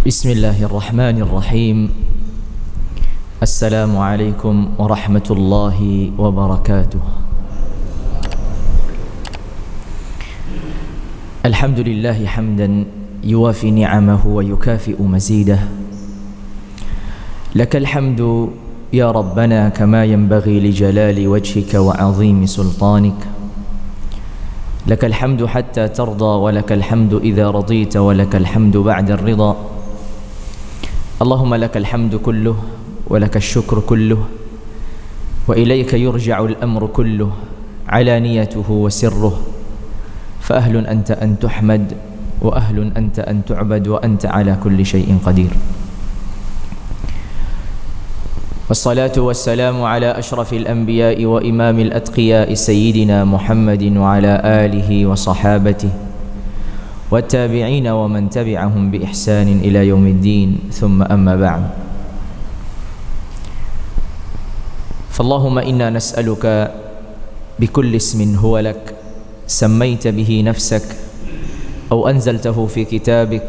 Bismillahirrahmanirrahim. Assalamualaikum warahmatullahi wabarakatuh. Alhamdulillahi hamdan yuwafi ni'amahu wa yukafi'u mazidah. Lakal hamdu ya Rabbana kama yanbaghi li jalali wajhika wa 'azimi sultanik. Lakal hamdu hatta tarda wa lakal hamdu idza radita wa lakal hamdu ba'da ar-ridha. Allahumma lakal hamdu kulluh wa lakal syukru kulluh wa ilayka yurja'u al-amru kulluh alaniyatuhu wa sirruh fa ahlun anta an tuhmad wa ahlun anta an tu'bad wa anta ala kulli syai'in qadir. والصلاة والسلام على أشرف الأنبياء وإمام الأتقياء سيدنا محمد وعلى آله وصحابته والتابعين ومن تبعهم بإحسان إلى يوم الدين ثم أما بعد فاللهم إنا نسألك بكل اسم هو لك سميت به نفسك أو أنزلته في كتابك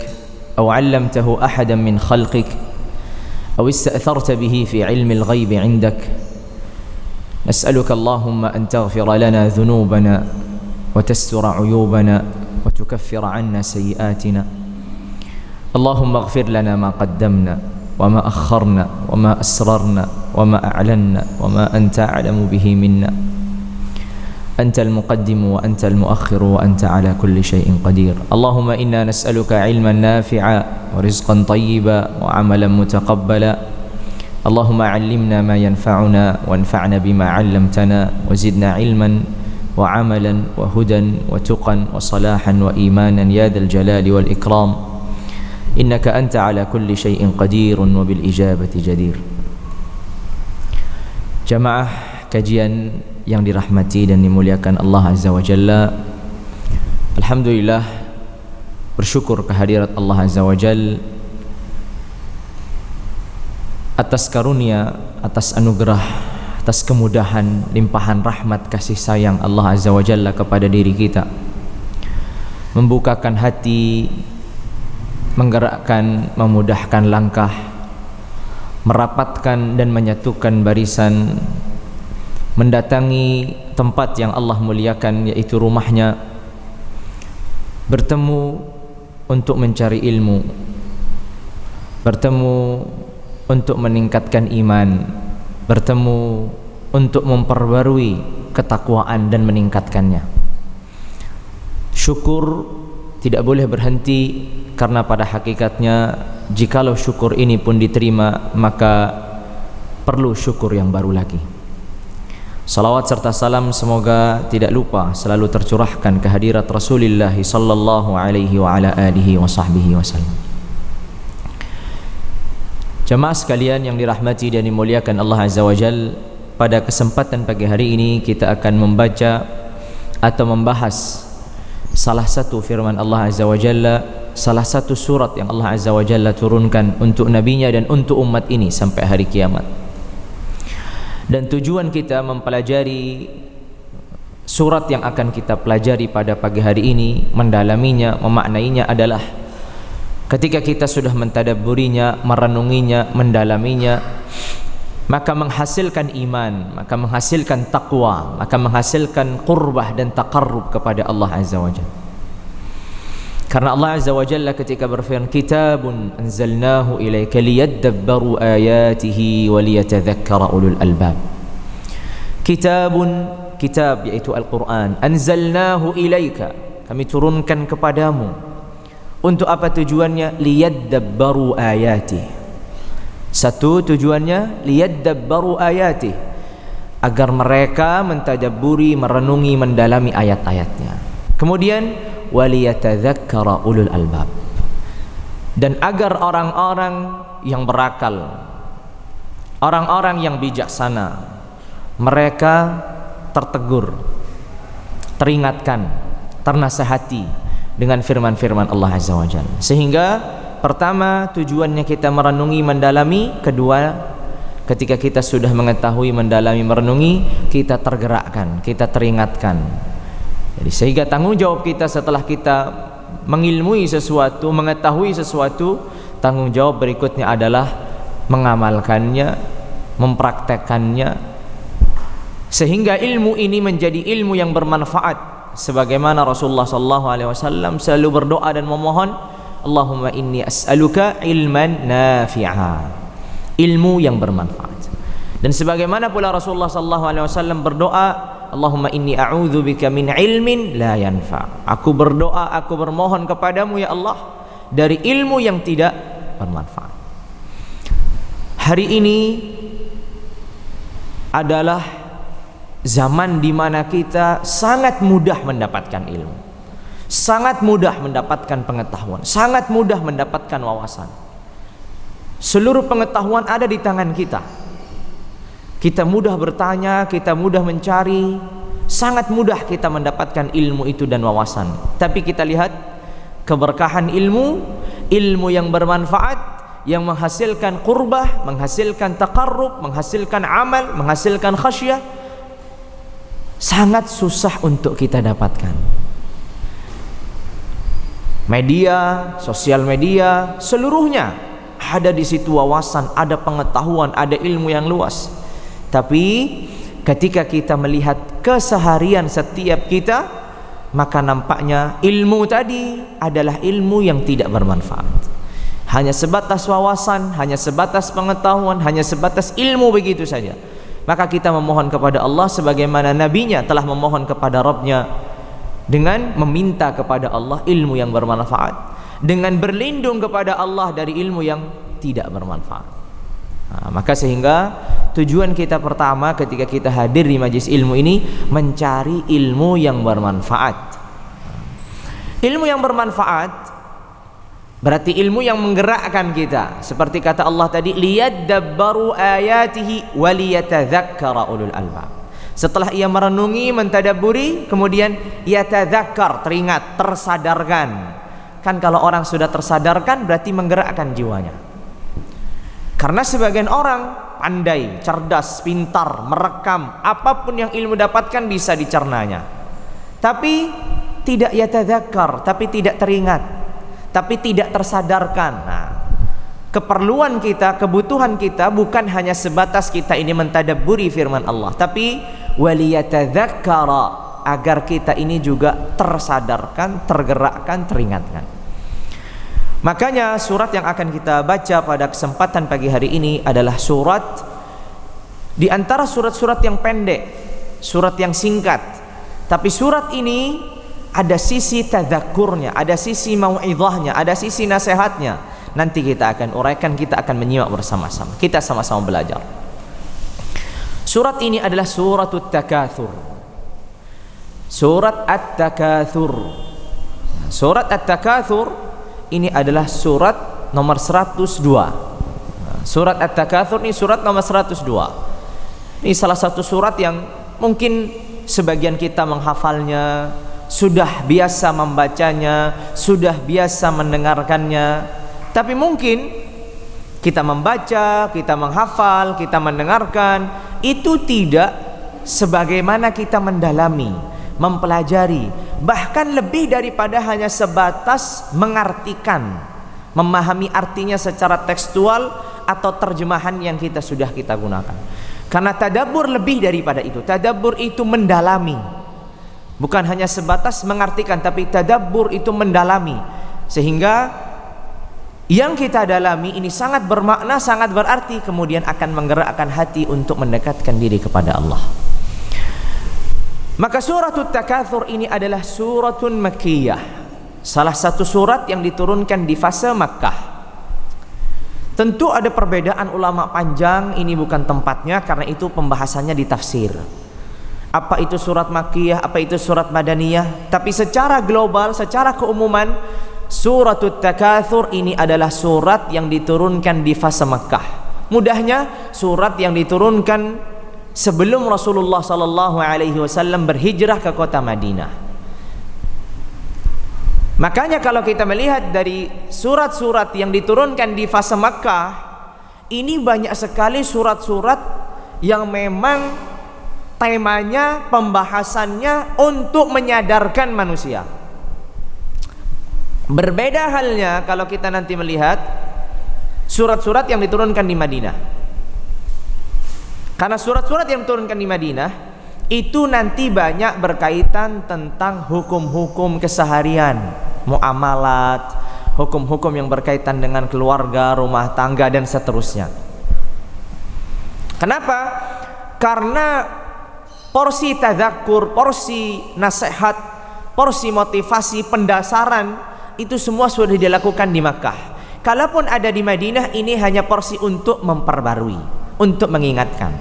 أو علمته أحدا من خلقك أو استأثرت به في علم الغيب عندك نسألك اللهم أن تغفر لنا ذنوبنا وتستر عيوبنا وتكفر عنا سيئاتنا. اللهم اغفر لنا ما قدمنا وما أخرنا وما أسررنا وما أعلنا وما أنت أعلم به منا. أنت المقدم وأنت المؤخر وأنت على كل شيء قدير. اللهم إنا نسألك علما نافعا ورزقا طيبا وعملا متقبلا. اللهم علمنا ما ينفعنا وانفعنا بما علمتنا وزدنا علما وعملا وهدى وتقا وصلاحا وإيمانا يا ذا الجلال والإكرام إنك أنت على كل شيء قدير وبالإجابة جدير. Jamaah kajian yang dirahmati dan dimuliakan Allah Azza wa Jalla, alhamdulillah, bersyukur kehadirat Allah Azza wa Jalla atas karunia, atas anugerah, atas kemudahan, limpahan rahmat kasih sayang Allah Azza wa Jalla kepada diri kita, membukakan hati, menggerakkan, memudahkan langkah, merapatkan dan menyatukan barisan, mendatangi tempat yang Allah muliakan yaitu rumahnya, bertemu untuk mencari ilmu, bertemu untuk meningkatkan iman, bertemu untuk memperbarui ketakwaan dan meningkatkannya. Syukur tidak boleh berhenti, karena pada hakikatnya jikalau syukur ini pun diterima maka perlu syukur yang baru lagi. Salawat serta salam semoga tidak lupa selalu tercurahkan kehadirat Rasulullah sallallahu alaihi wa ala alihi wa sahbihi wasallam. Jemaah sekalian yang dirahmati dan dimuliakan Allah Azza wa Jalla, pada kesempatan pagi hari ini kita akan membaca atau membahas salah satu firman Allah Azza wa Jalla, salah satu surat yang Allah Azza wa Jalla turunkan untuk nabinya dan untuk umat ini sampai hari kiamat. Dan tujuan kita mempelajari surat yang akan kita pelajari pada pagi hari ini, mendalaminya, memaknainya adalah ketika kita sudah mentadabburinya, merenunginya, mendalaminya, maka menghasilkan iman, maka menghasilkan taqwa, maka menghasilkan qurbah dan taqarrub kepada Allah Azza wa Jalla. Karena Allah Azza wa Jalla ketika berfirman, kitabun anzalnahu ilaika liyadabbaru ayatihi wa liyatadhakkara ulul albab. Kitabun, kitab yaitu Al-Quran, anzalnahu ilaika, kami turunkan kepadamu. Untuk apa tujuannya? Liyadabbaru ayatih. Satu tujuannya liyadabbaru ayatih, agar mereka mentadabburi, merenungi, mendalami ayat-ayatnya. Kemudian waliyatadzakkara ulul albab, dan agar orang-orang yang berakal, orang-orang yang bijaksana, mereka tertegur, teringatkan, ternasihati dengan firman-firman Allah Azza wa Jalla. Sehingga pertama tujuannya kita merenungi, mendalami. Kedua, ketika kita sudah mengetahui, mendalami, merenungi, kita tergerakkan, kita teringatkan. Jadi sehingga tanggung jawab kita setelah kita mengilmui sesuatu, mengetahui sesuatu, tanggung jawab berikutnya adalah mengamalkannya, mempraktekannya, sehingga ilmu ini menjadi ilmu yang bermanfaat. Sebagaimana Rasulullah SAW selalu berdoa dan memohon, Allahumma inni as'aluka ilman nafi'a, ilmu yang bermanfaat. Dan sebagaimana pula Rasulullah SAW berdoa, Allahumma inni a'udzubika min ilmin la yanfa'. Aku berdoa, aku bermohon kepadamu ya Allah dari ilmu yang tidak bermanfaat. Hari ini adalah zaman di mana kita sangat mudah mendapatkan ilmu, sangat mudah mendapatkan pengetahuan, sangat mudah mendapatkan wawasan. Seluruh pengetahuan ada di tangan kita. Kita mudah bertanya, kita mudah mencari, sangat mudah kita mendapatkan ilmu itu dan wawasan. Tapi kita lihat keberkahan ilmu, ilmu yang bermanfaat, yang menghasilkan qurbah, menghasilkan taqarrub, menghasilkan amal, menghasilkan khasyah, sangat susah untuk kita dapatkan. Media, sosial media, seluruhnya ada di situ wawasan, ada pengetahuan, ada ilmu yang luas. Tapi ketika kita melihat keseharian setiap kita, maka nampaknya ilmu tadi adalah ilmu yang tidak bermanfaat. Hanya sebatas wawasan, hanya sebatas pengetahuan, hanya sebatas ilmu begitu saja. Maka kita memohon kepada Allah sebagaimana nabinya telah memohon kepada Rabbnya dengan meminta kepada Allah ilmu yang bermanfaat, dengan berlindung kepada Allah dari ilmu yang tidak bermanfaat. Maka sehingga tujuan kita pertama ketika kita hadir di majlis ilmu ini mencari ilmu yang bermanfaat. Ilmu yang bermanfaat berarti ilmu yang menggerakkan kita, seperti kata Allah tadi, liyadabbaru ayatihi waliyatadzakkara ulul albab. Setelah ia merenungi, mentadabburi, kemudian yatadzakkar, teringat, tersadarkan. Kan kalau orang sudah tersadarkan berarti menggerakkan jiwanya. Karena sebagian orang pandai, cerdas, pintar, merekam apapun yang ilmu dapatkan bisa dicernanya, tapi tidak yatadzakkar, tapi tidak teringat, tapi tidak tersadarkan. Nah, keperluan kita, kebutuhan kita bukan hanya sebatas kita ini mentadabburi firman Allah, tapi waliyatadzakkara, agar kita ini juga tersadarkan, tergerakkan, teringatkan. Makanya surat yang akan kita baca pada kesempatan pagi hari ini adalah surat di antara surat-surat yang pendek, surat yang singkat, tapi surat ini ada sisi tadzakurnya, ada sisi mau'izahnya, ada sisi nasihatnya. Nanti kita akan uraikan, kita akan menyimak bersama-sama. Kita sama-sama belajar. Surat ini adalah suratul Takatsur. Surat At-Takatsur. Surat At-Takatsur ini adalah surat nomor 102. Surat At-Takatsur ini surat nomor 102. Ini salah satu surat yang mungkin sebagian kita menghafalnya, sudah biasa membacanya, sudah biasa mendengarkannya. Tapi mungkin kita membaca, kita menghafal, kita mendengarkan, itu tidak sebagaimana kita mendalami, mempelajari, bahkan lebih daripada hanya sebatas mengartikan, memahami artinya secara tekstual atau terjemahan yang sudah kita gunakan. Karena tadabbur lebih daripada itu. Tadabbur itu mendalami, bukan hanya sebatas mengartikan, tapi tadabbur itu mendalami, sehingga yang kita dalami ini sangat bermakna, sangat berarti, kemudian akan menggerakkan hati untuk mendekatkan diri kepada Allah. Maka suratul Takatsur ini adalah suratun Makkiyah, salah satu surat yang diturunkan di fase Makkah. Tentu ada perbedaan ulama panjang, ini bukan tempatnya karena itu pembahasannya di tafsir. Apa itu surat Makkiyah, apa itu surat Madaniyah. Tapi secara global, secara keumuman, suratul Takatsur ini adalah surat yang diturunkan di fase Makkah. Mudahnya, surat yang diturunkan sebelum Rasulullah SAW berhijrah ke kota Madinah. Makanya kalau kita melihat dari surat-surat yang diturunkan di fase Makkah, ini banyak sekali surat-surat yang memang temanya, pembahasannya untuk menyadarkan manusia. Berbeda halnya kalau kita nanti melihat surat-surat yang diturunkan di Madinah. Karena surat-surat yang diturunkan di Madinah itu nanti banyak berkaitan tentang hukum-hukum keseharian, muamalat, hukum-hukum yang berkaitan dengan keluarga, rumah tangga dan seterusnya. Kenapa? Karena porsi tadzakur, porsi nasihat, porsi motivasi, pendasaran itu semua sudah dilakukan di Makkah. Kalaupun ada di Madinah, ini hanya porsi untuk memperbarui, untuk mengingatkan.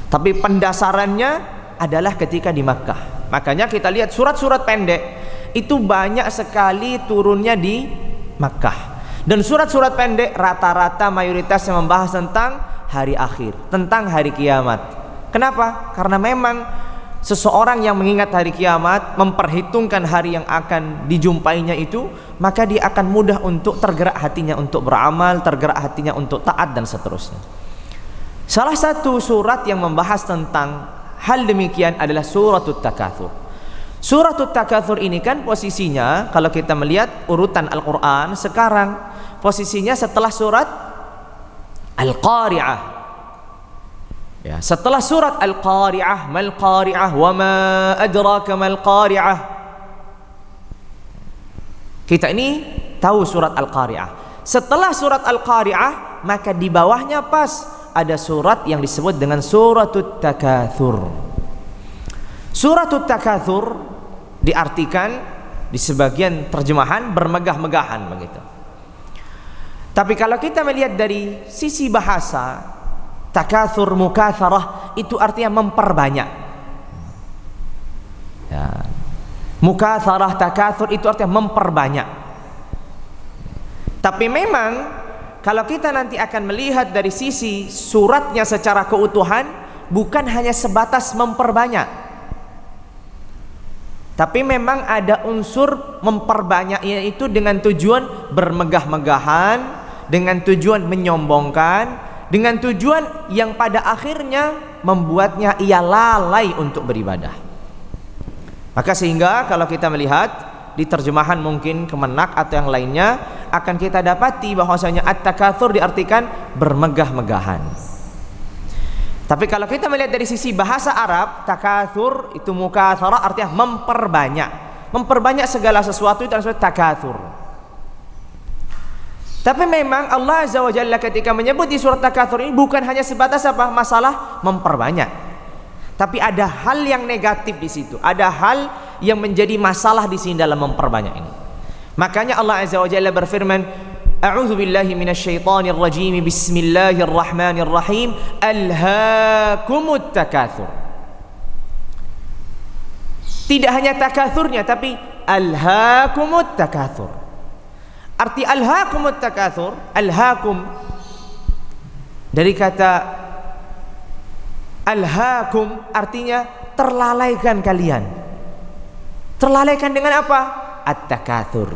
Tapi pendasarannya adalah ketika di Makkah. Makanya kita lihat surat-surat pendek itu banyak sekali turunnya di Makkah. Dan surat-surat pendek rata-rata mayoritasnya membahas tentang hari akhir, tentang hari kiamat. Kenapa? Karena memang seseorang yang mengingat hari kiamat, memperhitungkan hari yang akan dijumpainya itu, maka dia akan mudah untuk tergerak hatinya untuk beramal, tergerak hatinya untuk taat dan seterusnya. Salah satu surat yang membahas tentang hal demikian adalah Suratul Takatsur. Suratul Takatsur ini kan posisinya, kalau kita melihat urutan Al-Quran sekarang, posisinya setelah surat Al-Qari'ah. Ya, setelah surat Al-Qari'ah, mal Qari'ah wa ma adraka mal Qari'ah. Kita ini tahu surat Al-Qari'ah. Setelah surat Al-Qari'ah, maka di bawahnya pas ada surat yang disebut dengan Suratul Takatsur. Suratul Takatsur diartikan di sebagian terjemahan bermegah-megahan begitu. Tapi kalau kita melihat dari sisi bahasa, takatsur, mukatsarah itu artinya memperbanyak. Ya. Mukatsarah, takatsur itu artinya memperbanyak. Tapi memang kalau kita nanti akan melihat dari sisi suratnya secara keutuhan, bukan hanya sebatas memperbanyak. Tapi memang ada unsur memperbanyaknya itu dengan tujuan bermegah-megahan, dengan tujuan menyombongkan, dengan tujuan yang pada akhirnya membuatnya ia lalai untuk beribadah. Maka sehingga kalau kita melihat di terjemahan mungkin Kemenak atau yang lainnya, akan kita dapati bahwasanya at-takatsur diartikan bermegah-megahan. Tapi kalau kita melihat dari sisi bahasa Arab, takatsur itu mukatsarah artinya memperbanyak. Memperbanyak segala sesuatu itu disebut takatsur. Tapi memang Allah Azza wa Jalla ketika menyebut di surat Takatsur ini bukan hanya sebatas apa? Masalah memperbanyak. Tapi ada hal yang negatif di situ. Ada hal yang menjadi masalah di sini dalam memperbanyak ini. Makanya Allah Azza wa Jalla berfirman, A'udzu billahi minasyaitonir rajim. Bismillahirrahmanirrahim. Alhaakumut takatsur. Tidak hanya takatsurnya tapi alhaakumut takatsur. Arti alhaakumut takatsur, alhaakum dari kata alhaakum artinya terlalaikan kalian. Terlalaikan dengan apa? At-takatsur.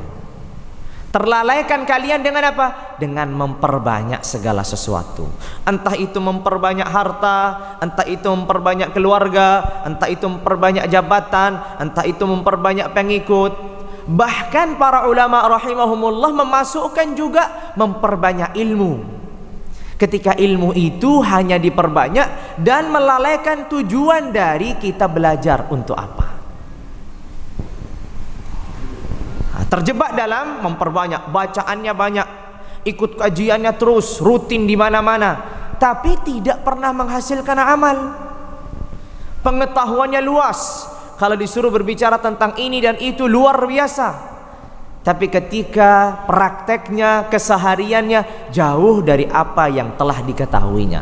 Terlalaikan kalian dengan apa? Dengan memperbanyak segala sesuatu. Entah itu memperbanyak harta, entah itu memperbanyak keluarga, entah itu memperbanyak jabatan, entah itu memperbanyak pengikut. Bahkan para ulama rahimahumullah memasukkan juga memperbanyak ilmu. Ketika ilmu itu hanya diperbanyak dan melalaikan tujuan dari kita belajar untuk apa. Nah, terjebak dalam memperbanyak, bacaannya banyak, ikut kajiannya terus, rutin di mana-mana, tapi tidak pernah menghasilkan amal. Pengetahuannya luas. Kalau disuruh berbicara tentang ini dan itu luar biasa. Tapi ketika prakteknya, kesehariannya jauh dari apa yang telah diketahuinya.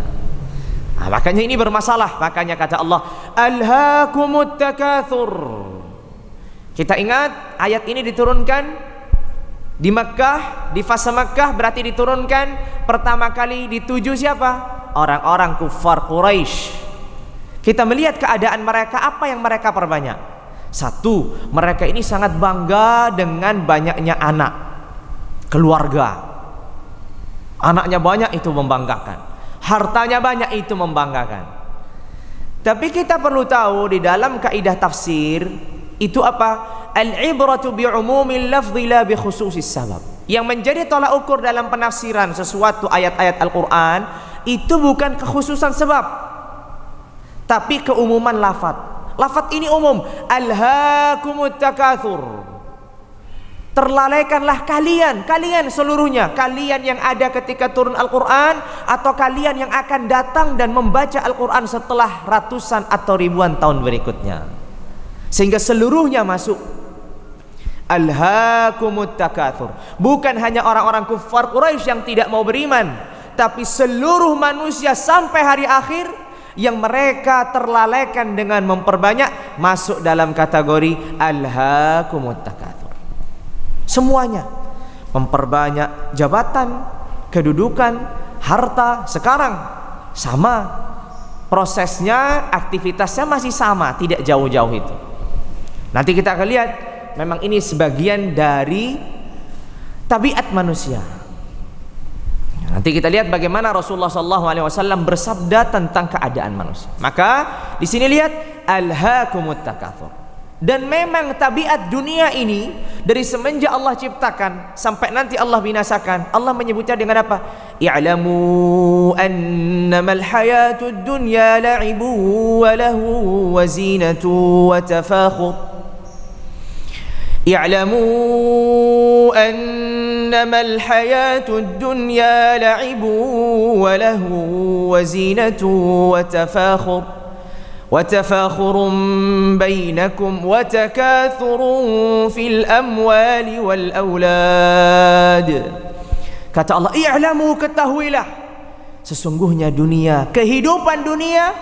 Nah, makanya ini bermasalah. Makanya kata Allah, Alhaakumut takatsur. Kita ingat ayat ini diturunkan di Makkah, di fase Makkah, berarti diturunkan pertama kali dituju siapa? Orang-orang kufar Quraisy. Kita melihat keadaan mereka, apa yang mereka perbanyak. Satu, mereka ini sangat bangga dengan banyaknya anak, keluarga. Anaknya banyak itu membanggakan, hartanya banyak itu membanggakan. Tapi kita perlu tahu di dalam kaidah tafsir itu apa? Al-ibratu bi'umumil lafzi la bi khususis sabab. Yang menjadi tolak ukur dalam penafsiran sesuatu ayat-ayat Al-Quran itu bukan kekhususan sebab, tapi keumuman lafaz. Lafaz ini umum. Alhaakumut takatsur. Terlalaikanlah kalian seluruhnya, kalian yang ada ketika turun Al-Quran atau kalian yang akan datang dan membaca Al-Quran setelah ratusan atau ribuan tahun berikutnya, sehingga seluruhnya masuk. Alhaakumut takatsur. Bukan hanya orang-orang kufar Quraisy yang tidak mau beriman, tapi seluruh manusia sampai hari akhir yang mereka terlalaikan dengan memperbanyak masuk dalam kategori alhaakumut takatsur. Semuanya memperbanyak jabatan, kedudukan, harta. Sekarang sama prosesnya, aktivitasnya masih sama, tidak jauh-jauh itu. Nanti kita akan lihat, memang ini sebagian dari tabiat manusia. Nanti kita lihat bagaimana Rasulullah SAW bersabda tentang keadaan manusia. Maka di sini lihat alhaakumut takatsur. Dan memang tabiat dunia ini dari semenjak Allah ciptakan sampai nanti Allah binasakan, Allah menyebutnya dengan apa? I'lamu annamal hayatud dunya la'ibun wa lahu wa zinatu wa tafakhur. اعلموا أنما الحياة الدنيا لعب ولهو وزينة وتفاخر بينكم وتكاثر في الأموال والأولاد. Kata Allah, i'lamu, ketahuilah, sesungguhnya dunia, kehidupan dunia,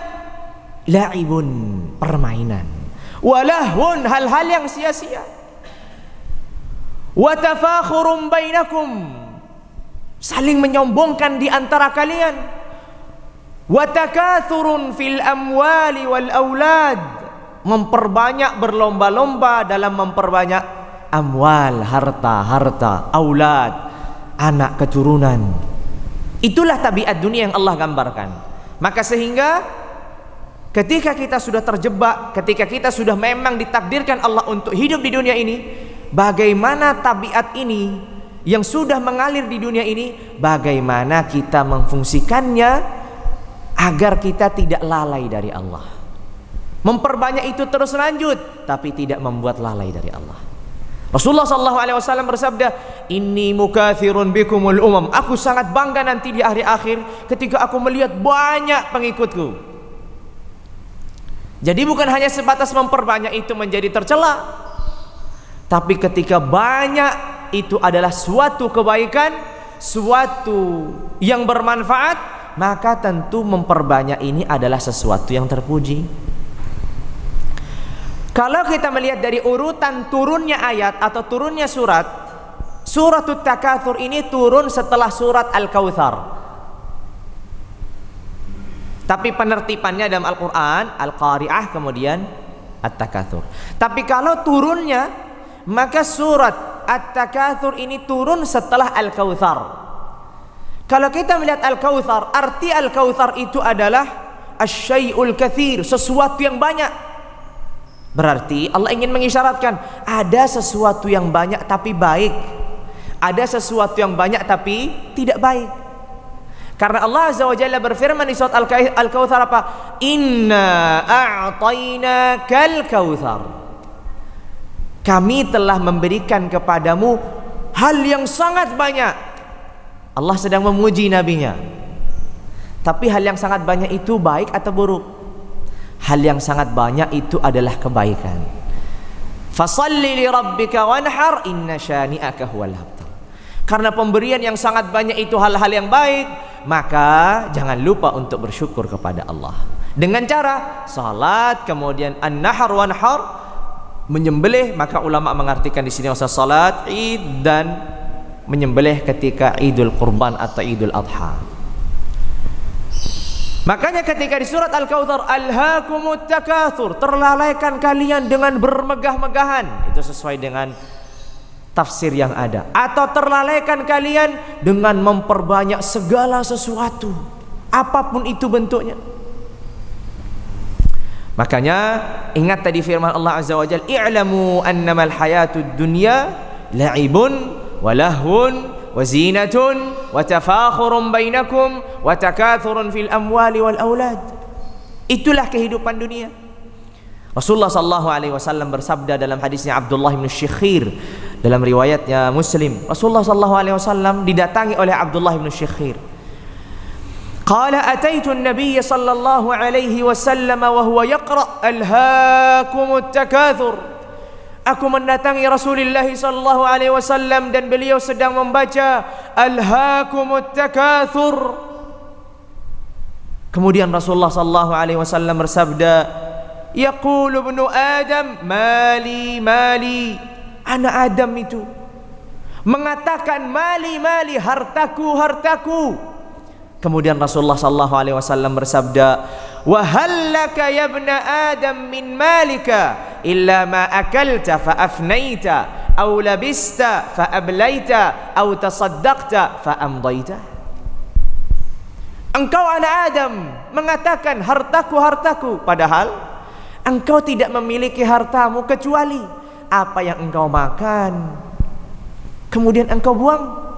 la'ibun, permainan, walahun, hal-hal yang sia-sia, wa tafakhurum bainakum, saling menyombongkan di antara kalian, wa takathurun fil amwali wal aulad, memperbanyak, berlomba-lomba dalam memperbanyak amwal, harta, aulad, anak keturunan. Itulah tabiat dunia yang Allah gambarkan. Maka sehingga ketika kita sudah terjebak, ketika kita sudah memang ditakdirkan Allah untuk hidup di dunia ini, bagaimana tabiat ini yang sudah mengalir di dunia ini, bagaimana kita memfungsikannya agar kita tidak lalai dari Allah. Memperbanyak itu terus lanjut, tapi tidak membuat lalai dari Allah. Rasulullah SAW bersabda, inni mukathirun bikumul umam. Aku sangat bangga nanti di hari akhir ketika aku melihat banyak pengikutku. Jadi bukan hanya sebatas memperbanyak itu menjadi tercela, tapi ketika banyak itu adalah suatu kebaikan, suatu yang bermanfaat, maka tentu memperbanyak ini adalah sesuatu yang terpuji. Kalau kita melihat dari urutan turunnya ayat atau turunnya surat, Suratut Takatsur ini turun setelah surat Al-Kautsar. Tapi penertibannya dalam Al-Quran, Al-Qari'ah, kemudian At-Takatsur. Tapi kalau turunnya, maka surat At-Takatsur ini turun setelah Al-Kautsar. Kalau kita melihat Al-Kautsar, arti Al-Kautsar itu adalah asy-syai'ul katsir, sesuatu yang banyak. Berarti Allah ingin mengisyaratkan ada sesuatu yang banyak tapi baik, ada sesuatu yang banyak tapi tidak baik. Karena Allah Azza wa Jalla berfirman di surat Al-Kautsar apa? Inna a'tainakal kautsar. Kami telah memberikan kepadamu hal yang sangat banyak. Allah sedang memuji nabinya. Tapi hal yang sangat banyak itu baik atau buruk? Hal yang sangat banyak itu adalah kebaikan. Fasalli li rabbika wanhar inna syani'aka huwal abtar. Karena pemberian yang sangat banyak itu hal-hal yang baik, maka jangan lupa untuk bersyukur kepada Allah. Dengan cara salat, kemudian an-nahar wanhar, menyembelih. Maka ulama mengartikan di sini masa salat Id dan menyembelih ketika Idul Qurban atau Idul Adha. Makanya ketika di surat Al-Kautsar, alhaakumut takatsur, terlalaikan kalian dengan bermegah-megahan, itu sesuai dengan tafsir yang ada. Atau terlalaikan kalian dengan memperbanyak segala sesuatu, apapun itu bentuknya. Makanya ingat tadi firman Allah Azza wa Jalla, i'lamu annamal hayatud dunya la'ibun wa lahwun wa zinatun wa tafakhurun bainakum wa takathurun fil amwali wal aulad. Itulah kehidupan dunia. Rasulullah sallallahu alaihi wasallam bersabda dalam hadisnya Abdullah bin Syikhir dalam riwayatnya Muslim. Rasulullah sallallahu alaihi wasallam didatangi oleh Abdullah bin Syikhir. Qala ataitu an-nabiy sallallahu alaihi wasallam wa huwa yaqra alhaakumut takatsur. Aku mendatangi Rasulullah sallallahu alaihi wasallam dan beliau sedang membaca alhaakumut takatsur. Kemudian Rasulullah sallallahu alaihi wasallam bersabda, yaqulu ibnu Adam mali mali. Anak Adam itu mengatakan mali mali, hartaku hartaku. Kemudian Rasulullah sallallahu alaihi wasallam bersabda, wa hallaka ya ibna Adam min malika illa ma akalta fa afnaita aw labista fa ablaita aw tasaddaqta fa amdaita. Engkau anak Adam mengatakan hartaku hartaku, padahal engkau tidak memiliki hartamu kecuali apa yang engkau makan kemudian engkau buang,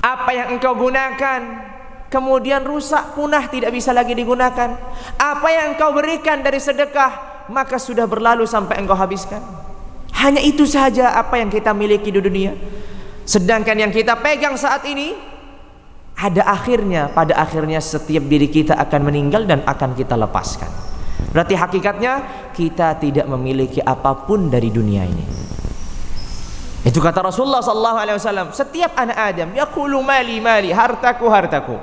apa yang engkau gunakan kemudian rusak punah tidak bisa lagi digunakan, apa yang engkau berikan dari sedekah maka sudah berlalu sampai engkau habiskan. Hanya itu saja apa yang kita miliki di dunia. Sedangkan yang kita pegang saat ini ada akhirnya. Pada akhirnya setiap diri kita akan meninggal dan akan kita lepaskan. Berarti hakikatnya kita tidak memiliki apapun dari dunia ini. Itu kata Rasulullah sallallahu alaihi wasallam. Setiap anak Adam yaqulu mali mali, hartaku hartaku.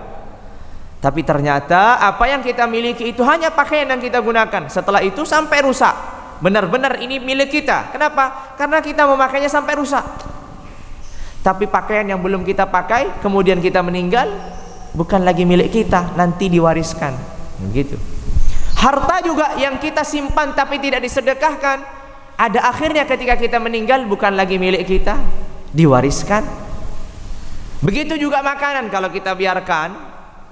Tapi ternyata apa yang kita miliki itu hanya pakaian yang kita gunakan. Setelah itu sampai rusak. Benar-benar ini milik kita. Kenapa? Karena kita memakainya sampai rusak. Tapi pakaian yang belum kita pakai kemudian kita meninggal, bukan lagi milik kita, nanti diwariskan. Begitu. Harta juga yang kita simpan tapi tidak disedekahkan, ada akhirnya ketika kita meninggal bukan lagi milik kita, diwariskan. Begitu juga makanan, kalau kita biarkan,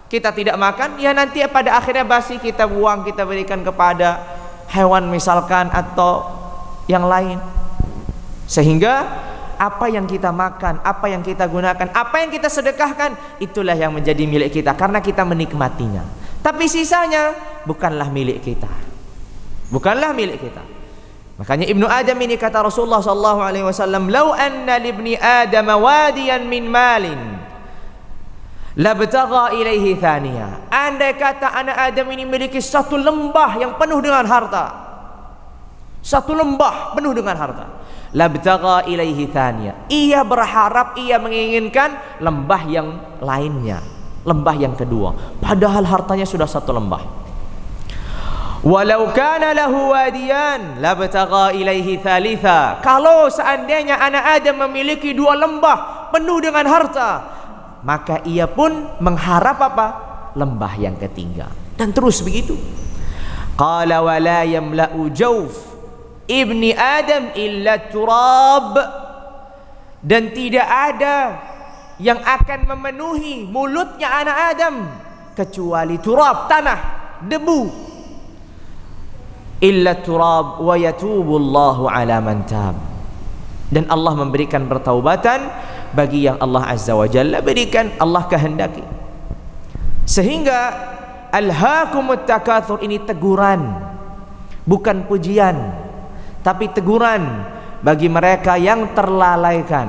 kita tidak makan, ya nanti pada akhirnya basi, kita buang, kita berikan kepada hewan misalkan atau yang lain. Sehingga apa yang kita makan, apa yang kita gunakan, apa yang kita sedekahkan, itulah yang menjadi milik kita karena kita menikmatinya. Tapi sisanya bukanlah milik kita, bukanlah milik kita. Makanya Ibnu Adam ini kata Rasulullah sallallahu alaihi wasallam, "Lau anna libni Adam wadiyan min malin labtagha ilaihi thaniya." Andai kata anak Adam ini memiliki satu lembah yang penuh dengan harta, satu lembah penuh dengan harta, labtagha ilaihi thaniya, ia berharap, ia menginginkan lembah yang lainnya, lembah yang kedua, padahal hartanya sudah satu lembah. Walau kana lahu wadiyan labtagha ilaihi thalitha. Kalau seandainya anak Adam memiliki dua lembah penuh dengan harta, maka ia pun mengharap apa? Lembah yang ketiga. Dan terus begitu. Qala wala yamla'u jawf ibni Adam illa turab. Dan tidak ada yang akan memenuhi mulutnya anak Adam kecuali turab, tanah, debu. Illa turab wa yatubullahu ala man tab. Dan Allah memberikan pertaubatan bagi yang Allah Azza wa Jalla berikan, Allah kehendaki. Sehingga alhaakumut takatsur ini teguran, bukan pujian, tapi teguran bagi mereka yang terlalaikan,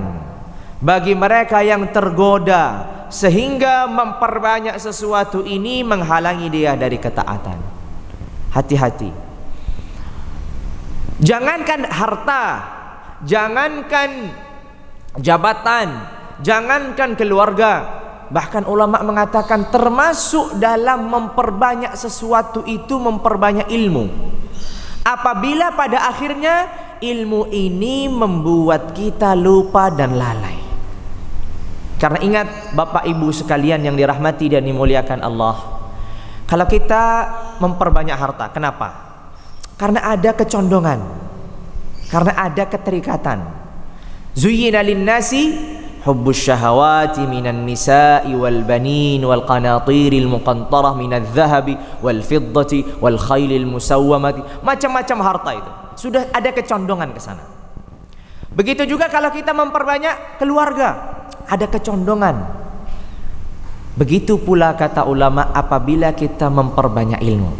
bagi mereka yang tergoda sehingga memperbanyak sesuatu ini menghalangi dia dari ketaatan. Hati-hati. Jangankan harta, jangankan jabatan, jangankan keluarga, bahkan ulama mengatakan termasuk dalam memperbanyak sesuatu itu memperbanyak ilmu. Apabila pada akhirnya ilmu ini membuat kita lupa dan lalai. Karena ingat Bapak Ibu sekalian yang dirahmati dan dimuliakan Allah, kalau kita memperbanyak harta, kenapa? Karena ada kecondongan, karena ada keterikatan. Zuyyina lin-nasi hubbus syahawati minan nisa'i wal banin wal qanatiril muqantarah minadh dhahabi wal fiddati wal khailil musawwamati. Macam-macam harta itu sudah ada kecondongan ke sana. Begitu juga kalau kita memperbanyak keluarga, ada kecondongan. Begitu pula kata ulama apabila kita memperbanyak ilmu.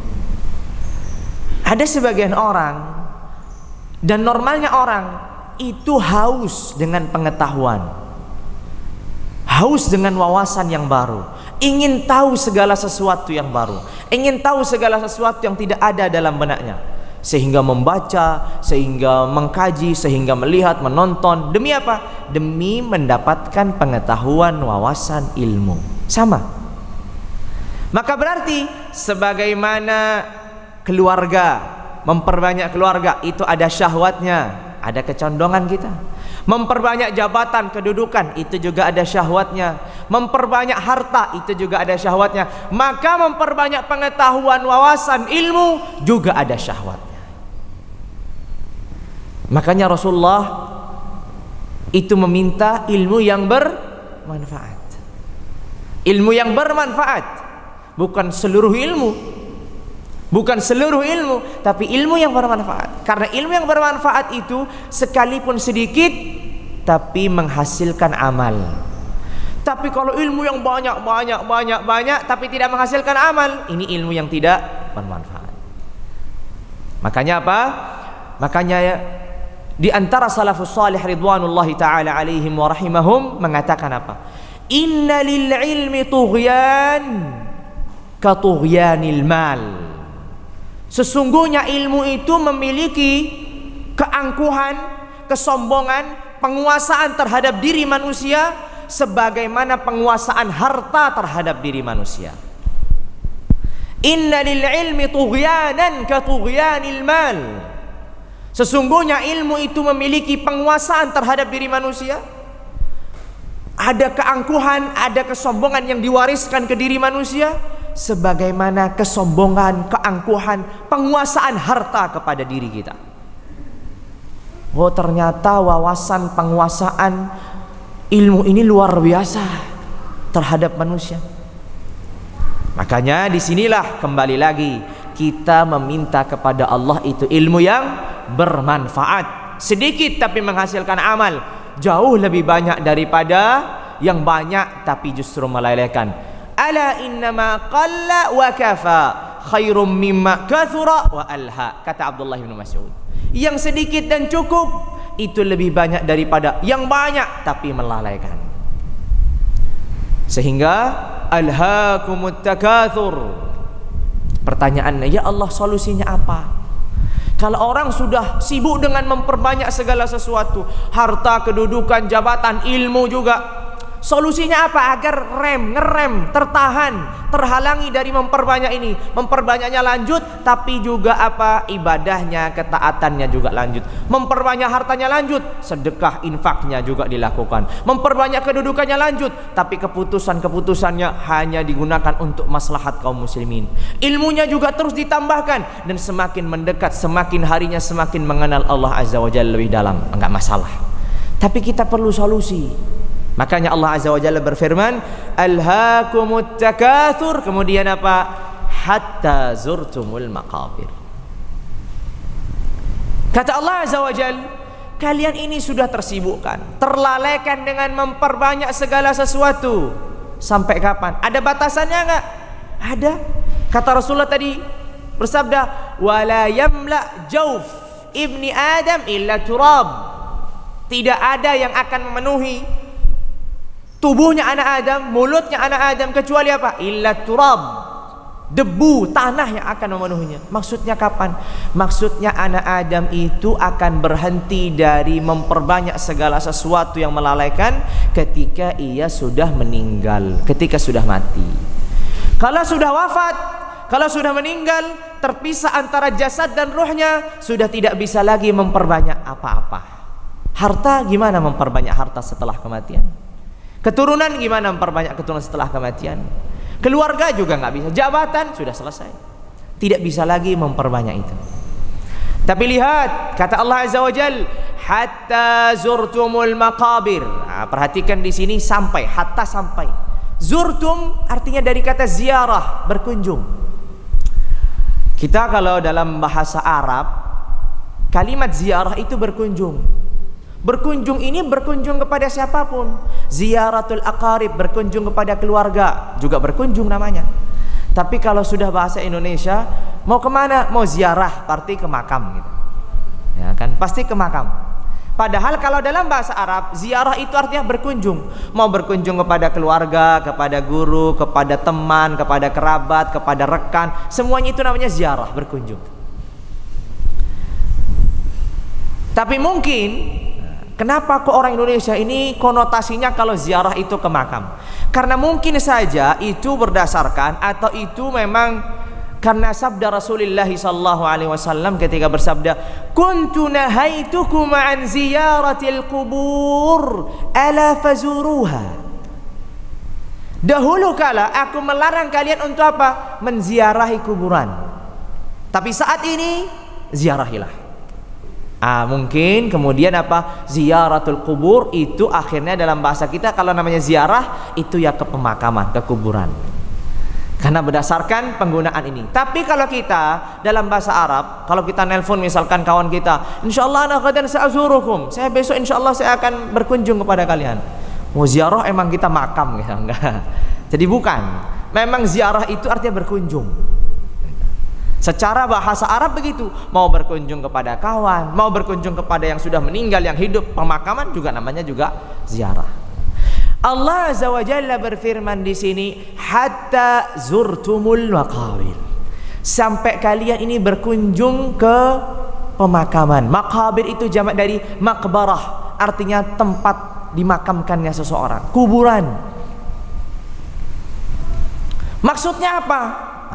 Ada sebagian orang, dan normalnya orang itu haus dengan pengetahuan, haus dengan wawasan yang baru, ingin tahu segala sesuatu yang baru, ingin tahu segala sesuatu yang tidak ada dalam benaknya, sehingga membaca, sehingga mengkaji, sehingga melihat, menonton. Demi apa? Demi mendapatkan pengetahuan, wawasan, ilmu. Sama. Maka berarti sebagaimana keluarga, memperbanyak keluarga itu ada syahwatnya, ada kecondongan kita. Memperbanyak jabatan, kedudukan itu juga ada syahwatnya. Memperbanyak harta itu juga ada syahwatnya. Maka memperbanyak pengetahuan, wawasan, ilmu juga ada syahwatnya. Makanya Rasulullah itu meminta ilmu yang bermanfaat. Ilmu yang bermanfaat, bukan seluruh ilmu. Bukan seluruh ilmu, tapi ilmu yang bermanfaat. Karena ilmu yang bermanfaat itu sekalipun sedikit tapi menghasilkan amal. Tapi kalau ilmu yang banyak tapi tidak menghasilkan amal, ini ilmu yang tidak bermanfaat. Makanya apa? Makanya di antara salafus salih ridwanullahi ta'ala alaihim wa rahimahum mengatakan apa? Inna lil ilmi tughyan ka tughyanil mal. Sesungguhnya ilmu itu memiliki keangkuhan, kesombongan, penguasaan terhadap diri manusia sebagaimana penguasaan harta terhadap diri manusia. Inna lil ilmi tughyanan ka tughyanil mal. Sesungguhnya ilmu itu memiliki penguasaan terhadap diri manusia. Ada keangkuhan, ada kesombongan yang diwariskan ke diri manusia sebagaimana kesombongan, keangkuhan, penguasaan harta kepada diri kita. Oh, ternyata wawasan penguasaan ilmu ini luar biasa terhadap manusia. Makanya disinilah kembali lagi kita meminta kepada Allah itu ilmu yang bermanfaat, sedikit tapi menghasilkan amal, jauh lebih banyak daripada yang banyak tapi justru melelehkan. Ala innama qalla wa kafa khairum mimma kathura wa alha, kata Abdullah bin Mas'ud. Yang sedikit dan cukup itu lebih banyak daripada yang banyak tapi melalaikan. Sehingga alhaakumut takatsur. Pertanyaannya, ya Allah, solusinya apa? Kalau orang sudah sibuk dengan memperbanyak segala sesuatu, harta, kedudukan, jabatan, ilmu juga, solusinya apa agar ngerem, tertahan, terhalangi dari memperbanyak ini? Memperbanyaknya lanjut, tapi juga apa? Ibadahnya, ketaatannya juga lanjut. Memperbanyak hartanya lanjut, sedekah, infaknya juga dilakukan. Memperbanyak kedudukannya lanjut, tapi keputusannya hanya digunakan untuk maslahat kaum muslimin. Ilmunya juga terus ditambahkan, dan semakin mendekat, semakin harinya semakin mengenal Allah Azza wa Jalla lebih dalam. Enggak masalah. Tapi kita perlu solusi. Makanya Allah Azza wa Jalla berfirman, alhaakumut takatsur, kemudian apa? Hatta zurtumul maqabir. Kata Allah Azza wa Jalla, kalian ini sudah tersibukkan, terlalaikan dengan memperbanyak segala sesuatu. Sampai kapan? Ada batasannya enggak? Ada. Kata Rasulullah tadi bersabda, wala yamla jauf ibni Adam illa turab. Tidak ada yang akan memenuhi tubuhnya anak Adam, mulutnya anak Adam, kecuali apa? Illa turab, debu, tanah yang akan memenuhinya. Maksudnya kapan? Maksudnya anak Adam itu akan berhenti dari memperbanyak segala sesuatu yang melalaikan ketika ia sudah meninggal, ketika sudah mati. Kalau sudah wafat, kalau sudah meninggal, terpisah antara jasad dan ruhnya, sudah tidak bisa lagi memperbanyak apa-apa. Harta, gimana memperbanyak harta setelah kematian? Keturunan, gimana memperbanyak keturunan setelah kematian? Keluarga juga nggak bisa. Jabatan sudah selesai, tidak bisa lagi memperbanyak itu. Tapi lihat, kata Allah Azza wa Jal, hatta zurtumul maqabir. Nah, perhatikan di sini sampai, hatta sampai. Zurtum artinya dari kata ziarah, berkunjung. Kita kalau dalam bahasa Arab, kalimat ziarah itu berkunjung. Berkunjung ini berkunjung kepada siapapun. Ziyaratul aqarib, berkunjung kepada keluarga, juga berkunjung namanya. Tapi kalau sudah bahasa Indonesia, mau kemana? Mau ziarah, berarti ke makam gitu. Ya kan, pasti ke makam. Padahal kalau dalam bahasa Arab, ziarah itu artinya berkunjung. Mau berkunjung kepada keluarga, kepada guru, kepada teman, kepada kerabat, kepada rekan, semuanya itu namanya ziarah, berkunjung. Tapi mungkin kenapa kok orang Indonesia ini konotasinya kalau ziarah itu ke makam? Karena mungkin saja itu berdasarkan atau itu memang karena sabda Rasulullah sallallahu alaihi wasallam ketika bersabda, "Kuntu nahaitukum an ziyaratil qubur, ala fazuruha." Dahulu kala aku melarang kalian untuk apa? Menziarahi kuburan. Tapi saat ini ziarahilah. Mungkin kemudian apa? Ziyaratul kubur itu akhirnya dalam bahasa kita kalau namanya ziarah itu ya ke pemakaman, ke kuburan. Karena berdasarkan penggunaan ini. Tapi kalau kita dalam bahasa Arab, kalau kita nelpon misalkan kawan kita, insyaallah ana ghadan sa'zurukum, saya besok insyaallah saya akan berkunjung kepada kalian. Mau ziarah emang kita makam gitu, enggak. Jadi bukan. Memang ziarah itu artinya berkunjung. Secara bahasa Arab begitu, mau berkunjung kepada kawan, mau berkunjung kepada yang sudah meninggal, yang hidup, pemakaman juga namanya juga ziarah. Allah Azza wa Jalla berfirman di sini, hatta zurtumul maqabir. Sampai kalian ini berkunjung ke pemakaman. Maqabir itu jamak dari maqbarah, artinya tempat dimakamkannya seseorang, kuburan. Maksudnya apa?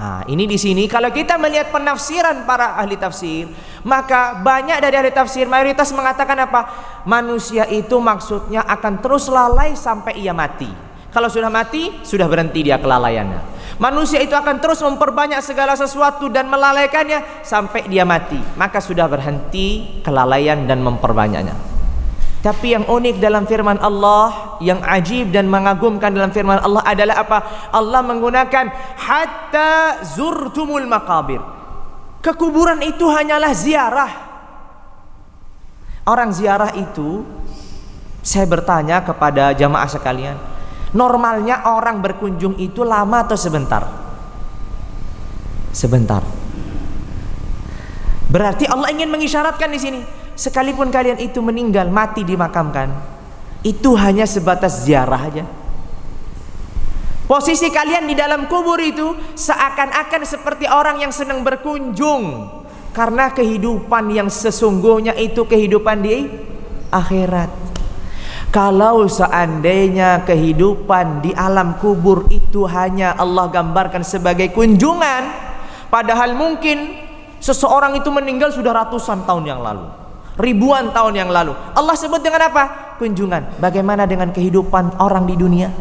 Ini di sini kalau kita melihat penafsiran para ahli tafsir, maka banyak dari ahli tafsir mayoritas mengatakan apa? Manusia itu maksudnya akan terus lalai sampai ia mati. Kalau sudah mati, sudah berhenti dia kelalaiannya. Manusia itu akan terus memperbanyak segala sesuatu dan melalaikannya sampai dia mati, maka sudah berhenti kelalaian dan memperbanyaknya. Tapi yang unik dalam firman Allah, yang ajib dan mengagumkan dalam firman Allah adalah apa? Allah menggunakan hatta zurtumul maqabir. Kekuburan itu hanyalah ziarah. Orang ziarah itu, saya bertanya kepada jamaah sekalian, normalnya orang berkunjung itu lama atau sebentar? Sebentar. Berarti Allah ingin mengisyaratkan di sini, sekalipun kalian itu meninggal, mati, dimakamkan, itu hanya sebatas ziarah aja. Posisi kalian di dalam kubur itu seakan-akan seperti orang yang sedang berkunjung, karena kehidupan yang sesungguhnya itu kehidupan di akhirat. Kalau seandainya kehidupan di alam kubur itu hanya Allah gambarkan sebagai kunjungan, padahal mungkin seseorang itu meninggal sudah ratusan tahun yang lalu, ribuan tahun yang lalu. Allah sebut dengan apa? Kunjungan. Bagaimana dengan kehidupan orang di dunia?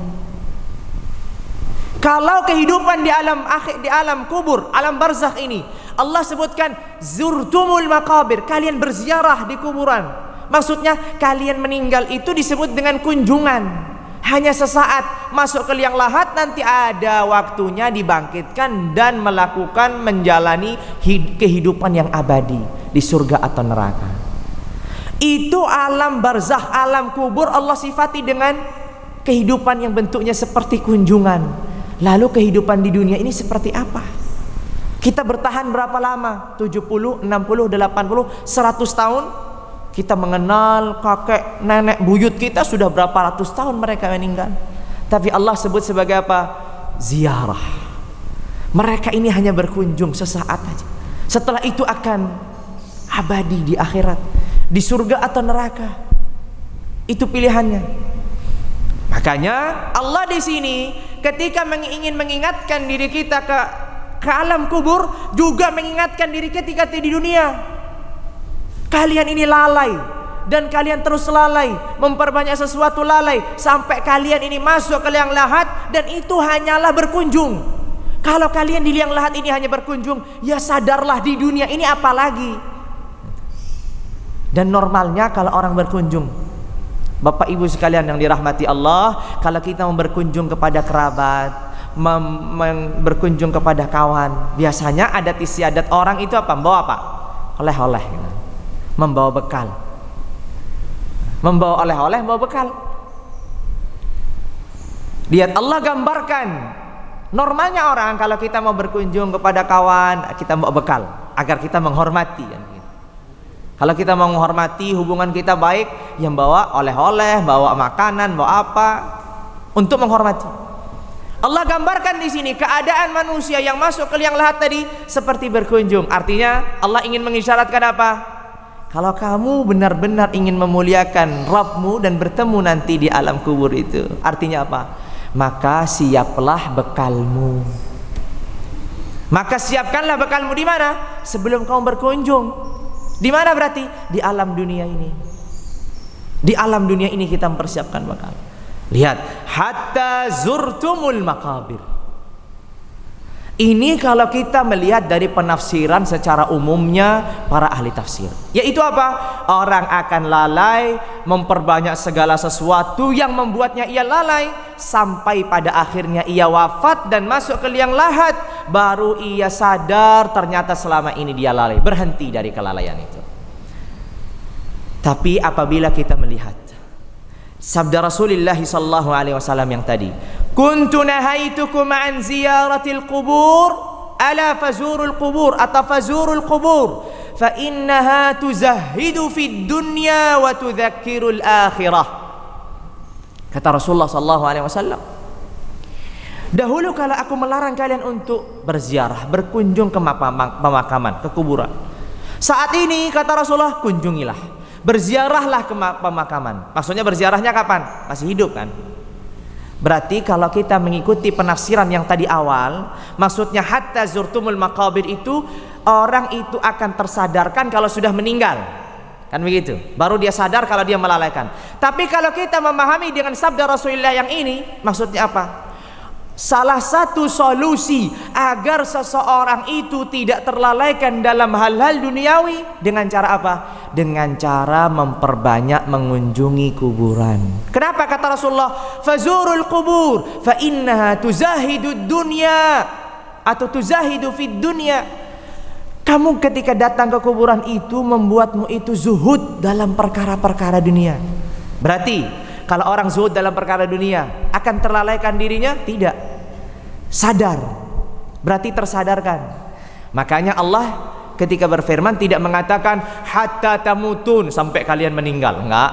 Kalau kehidupan di alam akhir, di alam kubur, alam barzakh ini, Allah sebutkan zurtumul maqabir, kalian berziarah di kuburan. Maksudnya kalian meninggal itu disebut dengan kunjungan. Hanya sesaat masuk ke liang lahat, nanti ada waktunya dibangkitkan dan melakukan menjalani kehidupan yang abadi di surga atau neraka. Itu alam barzakh, alam kubur Allah sifati dengan kehidupan yang bentuknya seperti kunjungan. Lalu kehidupan di dunia ini seperti apa? Kita bertahan berapa lama? 70, 60, 80, 100 tahun? Kita mengenal kakek, nenek, buyut kita sudah berapa ratus tahun mereka meninggal. Tapi Allah sebut sebagai apa? Ziarah. Mereka ini hanya berkunjung sesaat saja. Setelah itu akan abadi di akhirat, di surga atau neraka. Itu pilihannya. Makanya Allah di sini ketika ingin mengingatkan diri kita ke alam kubur, juga mengingatkan diri ketika di dunia. Kalian ini lalai, dan kalian terus lalai, memperbanyak sesuatu lalai, sampai kalian ini masuk ke liang lahat, dan itu hanyalah berkunjung. Kalau kalian di liang lahat ini hanya berkunjung, ya sadarlah di dunia ini apa lagi. Dan normalnya kalau orang berkunjung, Bapak Ibu sekalian yang dirahmati Allah, kalau kita mau berkunjung kepada kerabat, berkunjung kepada kawan, biasanya adat istiadat orang itu apa? Membawa apa? Oleh-oleh, membawa bekal. membawa oleh-oleh, membawa bekal. Lihat, Allah gambarkan normalnya orang kalau kita mau berkunjung kepada kawan, kita bawa bekal agar kita menghormati kan. Kalau kita mau menghormati, hubungan kita baik, yang bawa oleh-oleh, bawa makanan, bawa apa untuk menghormati. Allah gambarkan di sini keadaan manusia yang masuk ke liang lahat tadi seperti berkunjung. Artinya Allah ingin mengisyaratkan apa? Kalau kamu benar-benar ingin memuliakan Rabbmu dan bertemu nanti di alam kubur itu, artinya apa? Maka siaplah bekalmu. Maka siapkanlah bekalmu di mana? Sebelum kamu berkunjung. Di mana berarti? Di alam dunia ini. Di alam dunia ini kita mempersiapkan bekal. Lihat, hatta zurtumul maqabir. Ini kalau kita melihat dari penafsiran secara umumnya para ahli tafsir, yaitu apa? Orang akan lalai memperbanyak segala sesuatu yang membuatnya ia lalai sampai pada akhirnya ia wafat dan masuk ke liang lahat, baru ia sadar ternyata selama ini dia lalai, berhenti dari kelalaian itu. Tapi apabila kita melihat sabda Rasulullah sallallahu alaihi wasallam yang tadi, kuntu nahaitukum an ziyaratil qubur ala fazurul qubur atau fazurul qubur fa innaha tuzahhidu fid dunya wa tudzakkirul akhirah. Kata Rasulullah sallallahu alaihi wasallam, dahulu kala aku melarang kalian untuk berziarah, berkunjung ke pemakaman, ke kuburan. Saat ini kata Rasulullah, kunjungilah, berziarahlah ke pemakaman. Maksudnya berziarahnya kapan? Masih hidup kan? Berarti kalau kita mengikuti penafsiran yang tadi awal, maksudnya hatta zurtumul maqabir itu orang itu akan tersadarkan kalau sudah meninggal. Kan begitu? Baru dia sadar kalau dia melalaikan. Tapi kalau kita memahami dengan sabda Rasulullah yang ini, maksudnya apa? Salah satu solusi agar seseorang itu tidak terlalaikan dalam hal-hal duniawi dengan cara apa? Dengan cara memperbanyak mengunjungi kuburan. Kenapa kata Rasulullah? Fazurul qubur fa innaha tuzahidud dunya atau tuzahidu fid dunya. Kamu ketika datang ke kuburan itu membuatmu itu zuhud dalam perkara-perkara dunia. Berarti kalau orang zuhud dalam perkara dunia akan terlalaikan dirinya? Tidak. Sadar, berarti tersadarkan. Makanya Allah ketika berfirman tidak mengatakan hatta tamutun, sampai kalian meninggal. Enggak.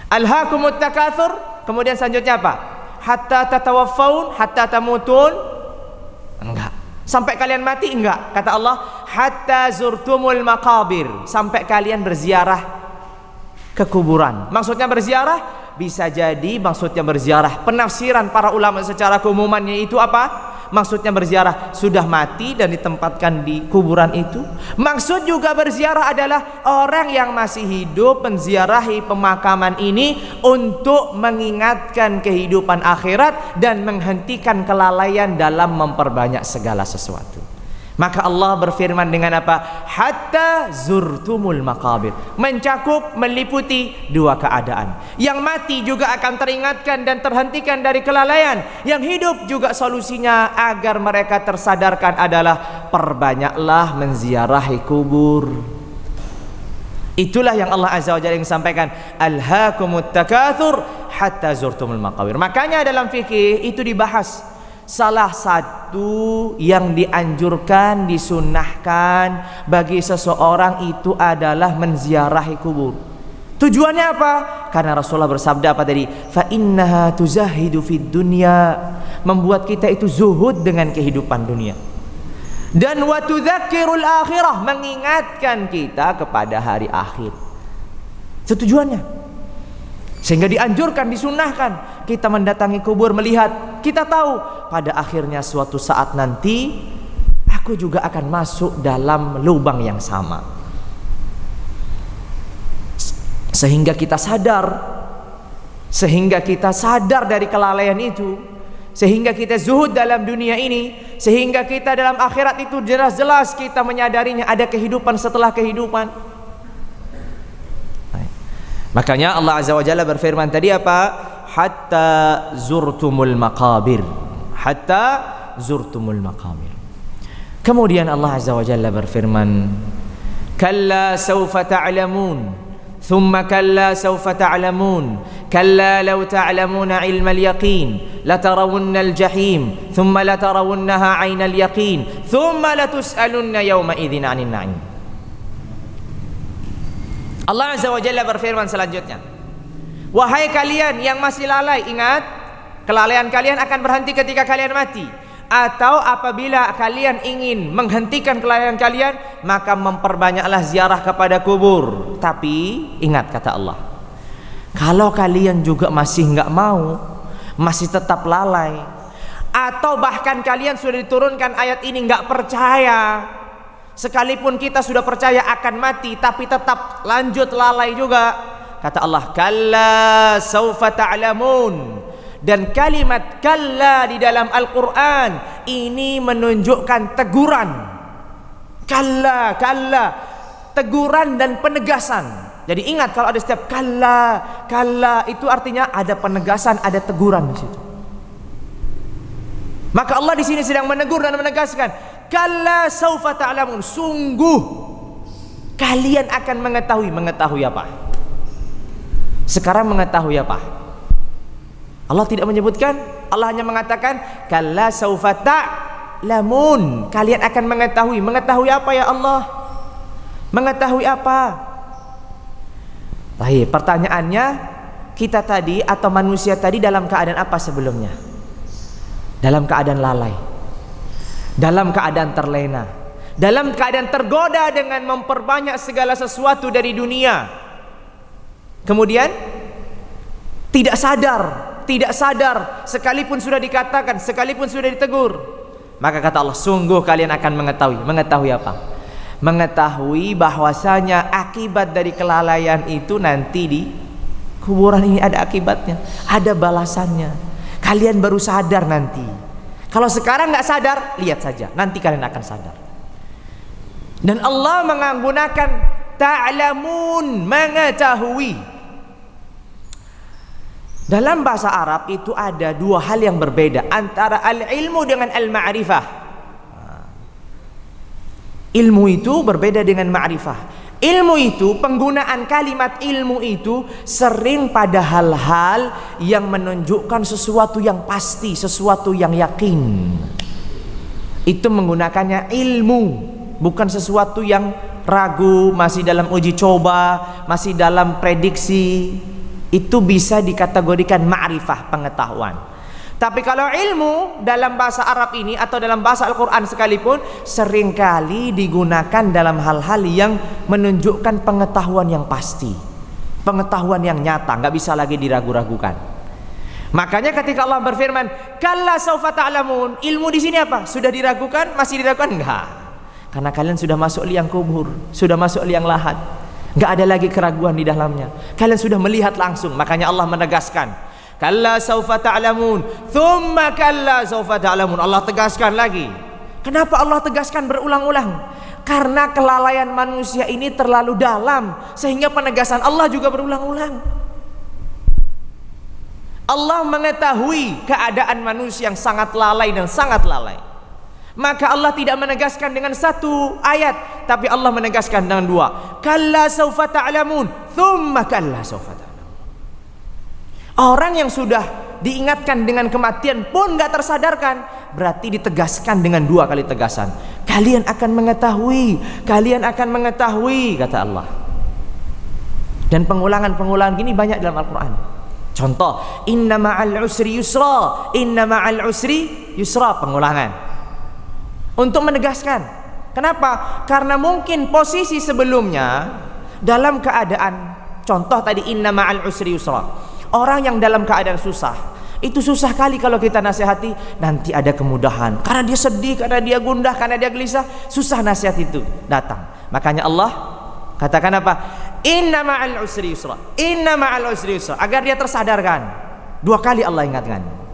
Alhaakumut takatsur, kemudian selanjutnya apa? Hatta tatawaffaun, hatta tamutun. Enggak. Sampai kalian mati? Enggak. Kata Allah, hatta zurtumul maqabir, sampai kalian berziarah ke kuburan. Maksudnya berziarah bisa jadi maksudnya berziarah. Penafsiran para ulama secara keumumannya itu apa? Maksudnya berziarah sudah mati dan ditempatkan di kuburan itu. Maksud juga berziarah adalah orang yang masih hidup menziarahi pemakaman ini untuk mengingatkan kehidupan akhirat dan menghentikan kelalaian dalam memperbanyak segala sesuatu. Maka Allah berfirman dengan apa? Hatta zurtumul maqabir, mencakup, meliputi dua keadaan. Yang mati juga akan teringatkan dan terhentikan dari kelalaian. Yang hidup juga solusinya agar mereka tersadarkan adalah perbanyaklah menziarahi kubur. Itulah yang Allah Azza wa Jalla yang sampaikan, alhaakumut takatsur hatta zurtumul maqabir. Makanya dalam fikih itu dibahas, salah satu yang dianjurkan, disunnahkan bagi seseorang itu adalah menziarahi kubur. Tujuannya apa? Karena Rasulullah bersabda apa tadi? Fa innaha tuzahidu fid dunya, membuat kita itu zuhud dengan kehidupan dunia. Dan wa tudzakkirul akhirah, mengingatkan kita kepada hari akhir. Itu tujuannya. Sehingga dianjurkan, disunnahkan kita mendatangi kubur, melihat. Kita tahu pada akhirnya suatu saat nanti aku juga akan masuk dalam lubang yang sama. Sehingga kita sadar dari kelalaian itu, sehingga kita zuhud dalam dunia ini, sehingga kita dalam akhirat itu jelas-jelas kita menyadarinya ada kehidupan setelah kehidupan. Makanya Allah Azza wa Jalla berfirman tadi apa? Hatta zurtumul maqabir. Hatta zurtumul maqabir. Kemudian Allah Azza wa Jalla berfirman, kalla sawfa ta'lamun thumma kalla sawfa ta'lamun kalla law ta'lamuna ilmal yaqin latarawunnal jahim thumma latarawunnaha 'ainal yaqin thumma latus'alunna yawma idzin 'anil na'im. Allah Azza wa Jalla berfirman selanjutnya, wahai kalian yang masih lalai, ingat, kelalaian kalian akan berhenti ketika kalian mati. Atau apabila kalian ingin menghentikan kelalaian kalian, maka memperbanyaklah ziarah kepada kubur. Tapi ingat kata Allah, kalau kalian juga masih nggak mau, masih tetap lalai, atau bahkan kalian sudah diturunkan ayat ini nggak percaya, sekalipun kita sudah percaya akan mati tapi tetap lanjut lalai juga, kata Allah, kalla saufa ta'lamun. Dan kalimat kalla di dalam Al-Quran ini menunjukkan teguran. Kalla, kalla, teguran dan penegasan. Jadi ingat, kalau ada setiap kalla, kalla, itu artinya ada penegasan, ada teguran di situ. Maka Allah di sini sedang menegur dan menegaskan, kalla saufa ta'lamun, sungguh kalian akan mengetahui apa? Sekarang mengetahui apa? Allah tidak menyebutkan, Allah hanya mengatakan kalla saufa ta'lamun, kalian akan mengetahui apa ya Allah? Mengetahui apa? Baik, pertanyaannya, kita tadi atau manusia tadi dalam keadaan apa sebelumnya? Dalam keadaan lalai, dalam keadaan terlena, dalam keadaan tergoda dengan memperbanyak segala sesuatu dari dunia. Kemudian tidak sadar, sekalipun sudah dikatakan, sekalipun sudah ditegur. Maka kata Allah, sungguh kalian akan mengetahui apa? Mengetahui bahwasanya akibat dari kelalaian itu nanti di kuburan ini ada akibatnya, ada balasannya. Kalian baru sadar nanti. Kalau sekarang nggak sadar, lihat saja, nanti kalian akan sadar. Dan Allah menggunakan ta'lamun, mengetahui. Dalam bahasa Arab itu ada dua hal yang berbeda antara al-ilmu dengan al-ma'rifah. Ilmu itu berbeda dengan ma'rifah. Ilmu itu, penggunaan kalimat ilmu itu sering pada hal-hal yang menunjukkan sesuatu yang pasti, sesuatu yang yakin. Itu menggunakannya ilmu, bukan sesuatu yang ragu, masih dalam uji coba, masih dalam prediksi. Itu bisa dikategorikan ma'rifah, pengetahuan. Tapi kalau ilmu dalam bahasa Arab ini atau dalam bahasa Al-Quran sekalipun seringkali digunakan dalam hal-hal yang menunjukkan pengetahuan yang pasti, pengetahuan yang nyata, nggak bisa lagi diragu-ragukan. Makanya ketika Allah berfirman kalla saufa ta'lamun, ilmu di sini apa? Sudah diragukan? Masih diragukan? Enggak. Karena kalian sudah masuk liang kubur, sudah masuk liang lahat. Nggak ada lagi keraguan di dalamnya. Kalian sudah melihat langsung. Makanya Allah menegaskan, kalla saufa ta'lamun, thumma kalla saufa ta'lamun. Allah tegaskan lagi. Kenapa Allah tegaskan berulang-ulang? Karena kelalaian manusia ini terlalu dalam, sehingga penegasan Allah juga berulang-ulang. Allah mengetahui keadaan manusia yang sangat lalai dan sangat lalai. Maka Allah tidak menegaskan dengan satu ayat, tapi Allah menegaskan dengan dua. Kalla saufa ta'lamun, thumma kalla saufa ta'lamun. Orang yang sudah diingatkan dengan kematian pun gak tersadarkan, berarti ditegaskan dengan dua kali tegasan. Kalian akan mengetahui, kata Allah. Dan pengulangan-pengulangan gini banyak dalam Al-Quran. Contoh, inna ma'al usri yusra, inna ma'al usri yusra, pengulangan. Untuk menegaskan. Kenapa? Karena mungkin posisi sebelumnya dalam keadaan, contoh tadi inna ma'al usri yusra, orang yang dalam keadaan susah, itu susah kali kalau kita nasihati, nanti ada kemudahan. Karena dia sedih, karena dia gundah, karena dia gelisah, susah nasihat itu datang. Makanya Allah katakan apa? Inna ma'al usri yusra, inna ma'al usri yusra, agar dia tersadarkan. Dua kali Allah ingatkan.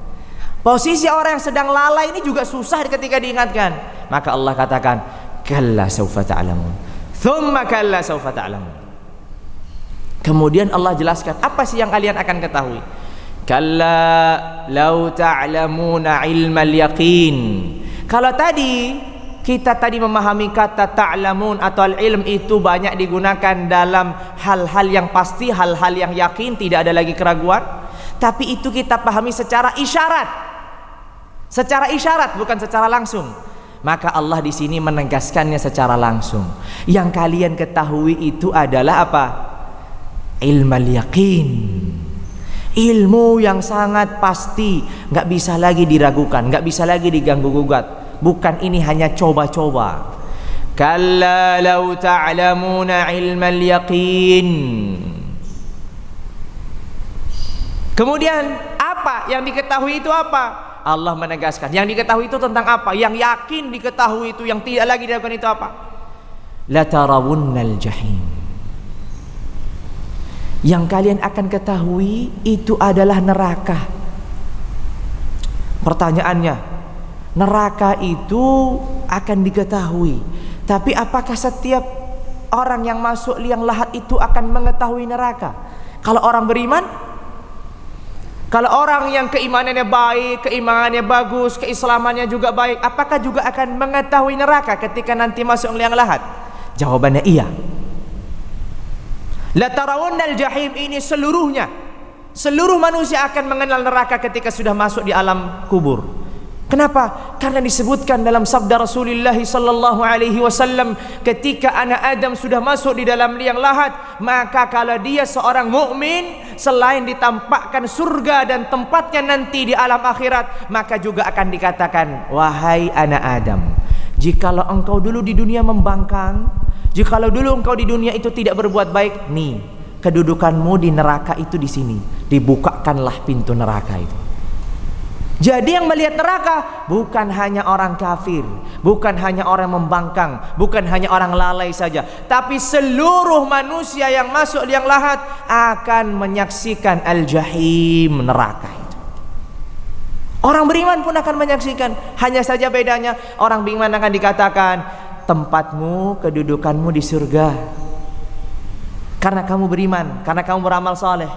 Posisi orang yang sedang lalai ini juga susah ketika diingatkan. Maka Allah katakan kalla saufa ta'lamun, thumma kalla saufa ta'lamun. Kemudian Allah jelaskan apa sih yang kalian akan ketahui. Kalla law ta'lamuna ilmal yaqin. Kalau tadi kita tadi memahami kata ta'lamun atau al-ilm itu banyak digunakan dalam hal-hal yang pasti, hal-hal yang yakin, tidak ada lagi keraguan. Tapi itu kita pahami secara isyarat. Secara isyarat, bukan secara langsung. Maka Allah di sini menegaskannya secara langsung. Yang kalian ketahui itu adalah apa? Ilmal yaqin. Ilmu yang sangat pasti, nggak bisa lagi diragukan, nggak bisa lagi diganggu gugat. Bukan ini hanya coba-coba. Kalla law ta'lamuna ilmal yaqin. Kemudian apa yang diketahui itu apa? Allah menegaskan yang diketahui itu tentang apa? Yang yakin diketahui itu, yang tidak lagi diragukan itu apa? La tarawunnal jahim. Yang kalian akan ketahui itu adalah neraka. Pertanyaannya, neraka itu akan diketahui, tapi apakah setiap orang yang masuk liang lahat itu akan mengetahui neraka? Kalau orang beriman, kalau orang yang keimanannya baik, keimanannya bagus, keislamannya juga baik, apakah juga akan mengetahui neraka ketika nanti masuk liang lahat? Jawabannya iya. La tarawunnal jahim ini seluruhnya, seluruh manusia akan mengenal neraka ketika sudah masuk di alam kubur. Kenapa? Karena disebutkan dalam sabda Rasulullah sallallahu alaihi wasallam, ketika anak Adam sudah masuk di dalam liang lahat, maka kalau dia seorang mukmin, selain ditampakkan surga dan tempatnya nanti di alam akhirat, maka juga akan dikatakan, wahai anak Adam, jikalau engkau dulu di dunia membangkang, jikalau dulu engkau di dunia itu tidak berbuat baik, nih kedudukanmu di neraka itu di sini, dibukakanlah pintu neraka itu. Jadi yang melihat neraka bukan hanya orang kafir, bukan hanya orang membangkang, bukan hanya orang lalai saja, tapi seluruh manusia yang masuk liang lahat akan menyaksikan al-jahim, neraka itu. Orang beriman pun akan menyaksikan. Hanya saja bedanya, orang beriman akan dikatakan tempatmu, kedudukanmu di surga karena kamu beriman, karena kamu beramal saleh.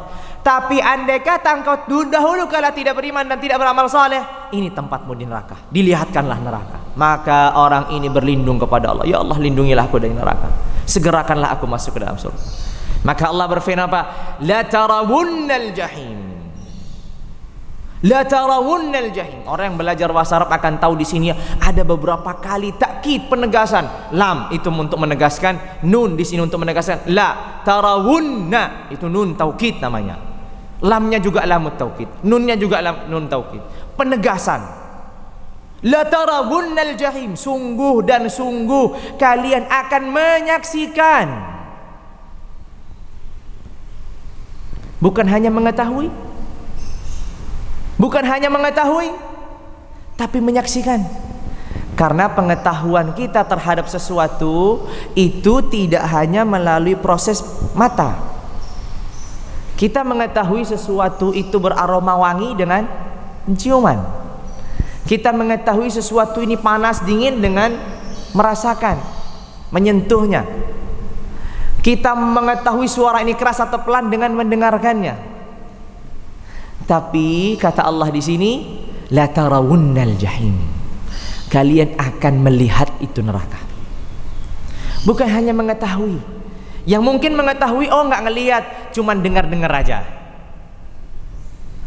Tapi andai kata engkau dahulu kala tidak beriman dan tidak beramal saleh, ini tempatmu di neraka, dilihatkanlah neraka. Maka orang ini berlindung kepada Allah, ya Allah lindungilah aku dari neraka, segerakanlah aku masuk ke dalam surga. Maka Allah berfirman apa? La tarawunnal jahim. La tarawunnal jahim. Orang yang belajar bahasa Arab akan tahu di sini ada beberapa kali takkid, penegasan. Lam itu untuk menegaskan, nun di sini untuk menegaskan. La tarawunna itu nun taukid namanya. Lamnya juga lamut taukid, nunnya juga nun taukid. Penegasan. La tarawunnal jahim, sungguh dan sungguh kalian akan menyaksikan. Bukan hanya mengetahui, bukan hanya mengetahui, tapi menyaksikan. Karena pengetahuan kita terhadap sesuatu itu tidak hanya melalui proses mata. Kita mengetahui sesuatu itu beraroma wangi dengan penciuman. Kita mengetahui sesuatu ini panas dingin dengan merasakan, menyentuhnya. Kita mengetahui suara ini keras atau pelan dengan mendengarkannya. Tapi kata Allah di sini, la tarawunnal jahim. Kalian akan melihat itu neraka. Bukan hanya mengetahui. Yang mungkin mengetahui, oh nggak ngelihat, cuman dengar-dengar aja.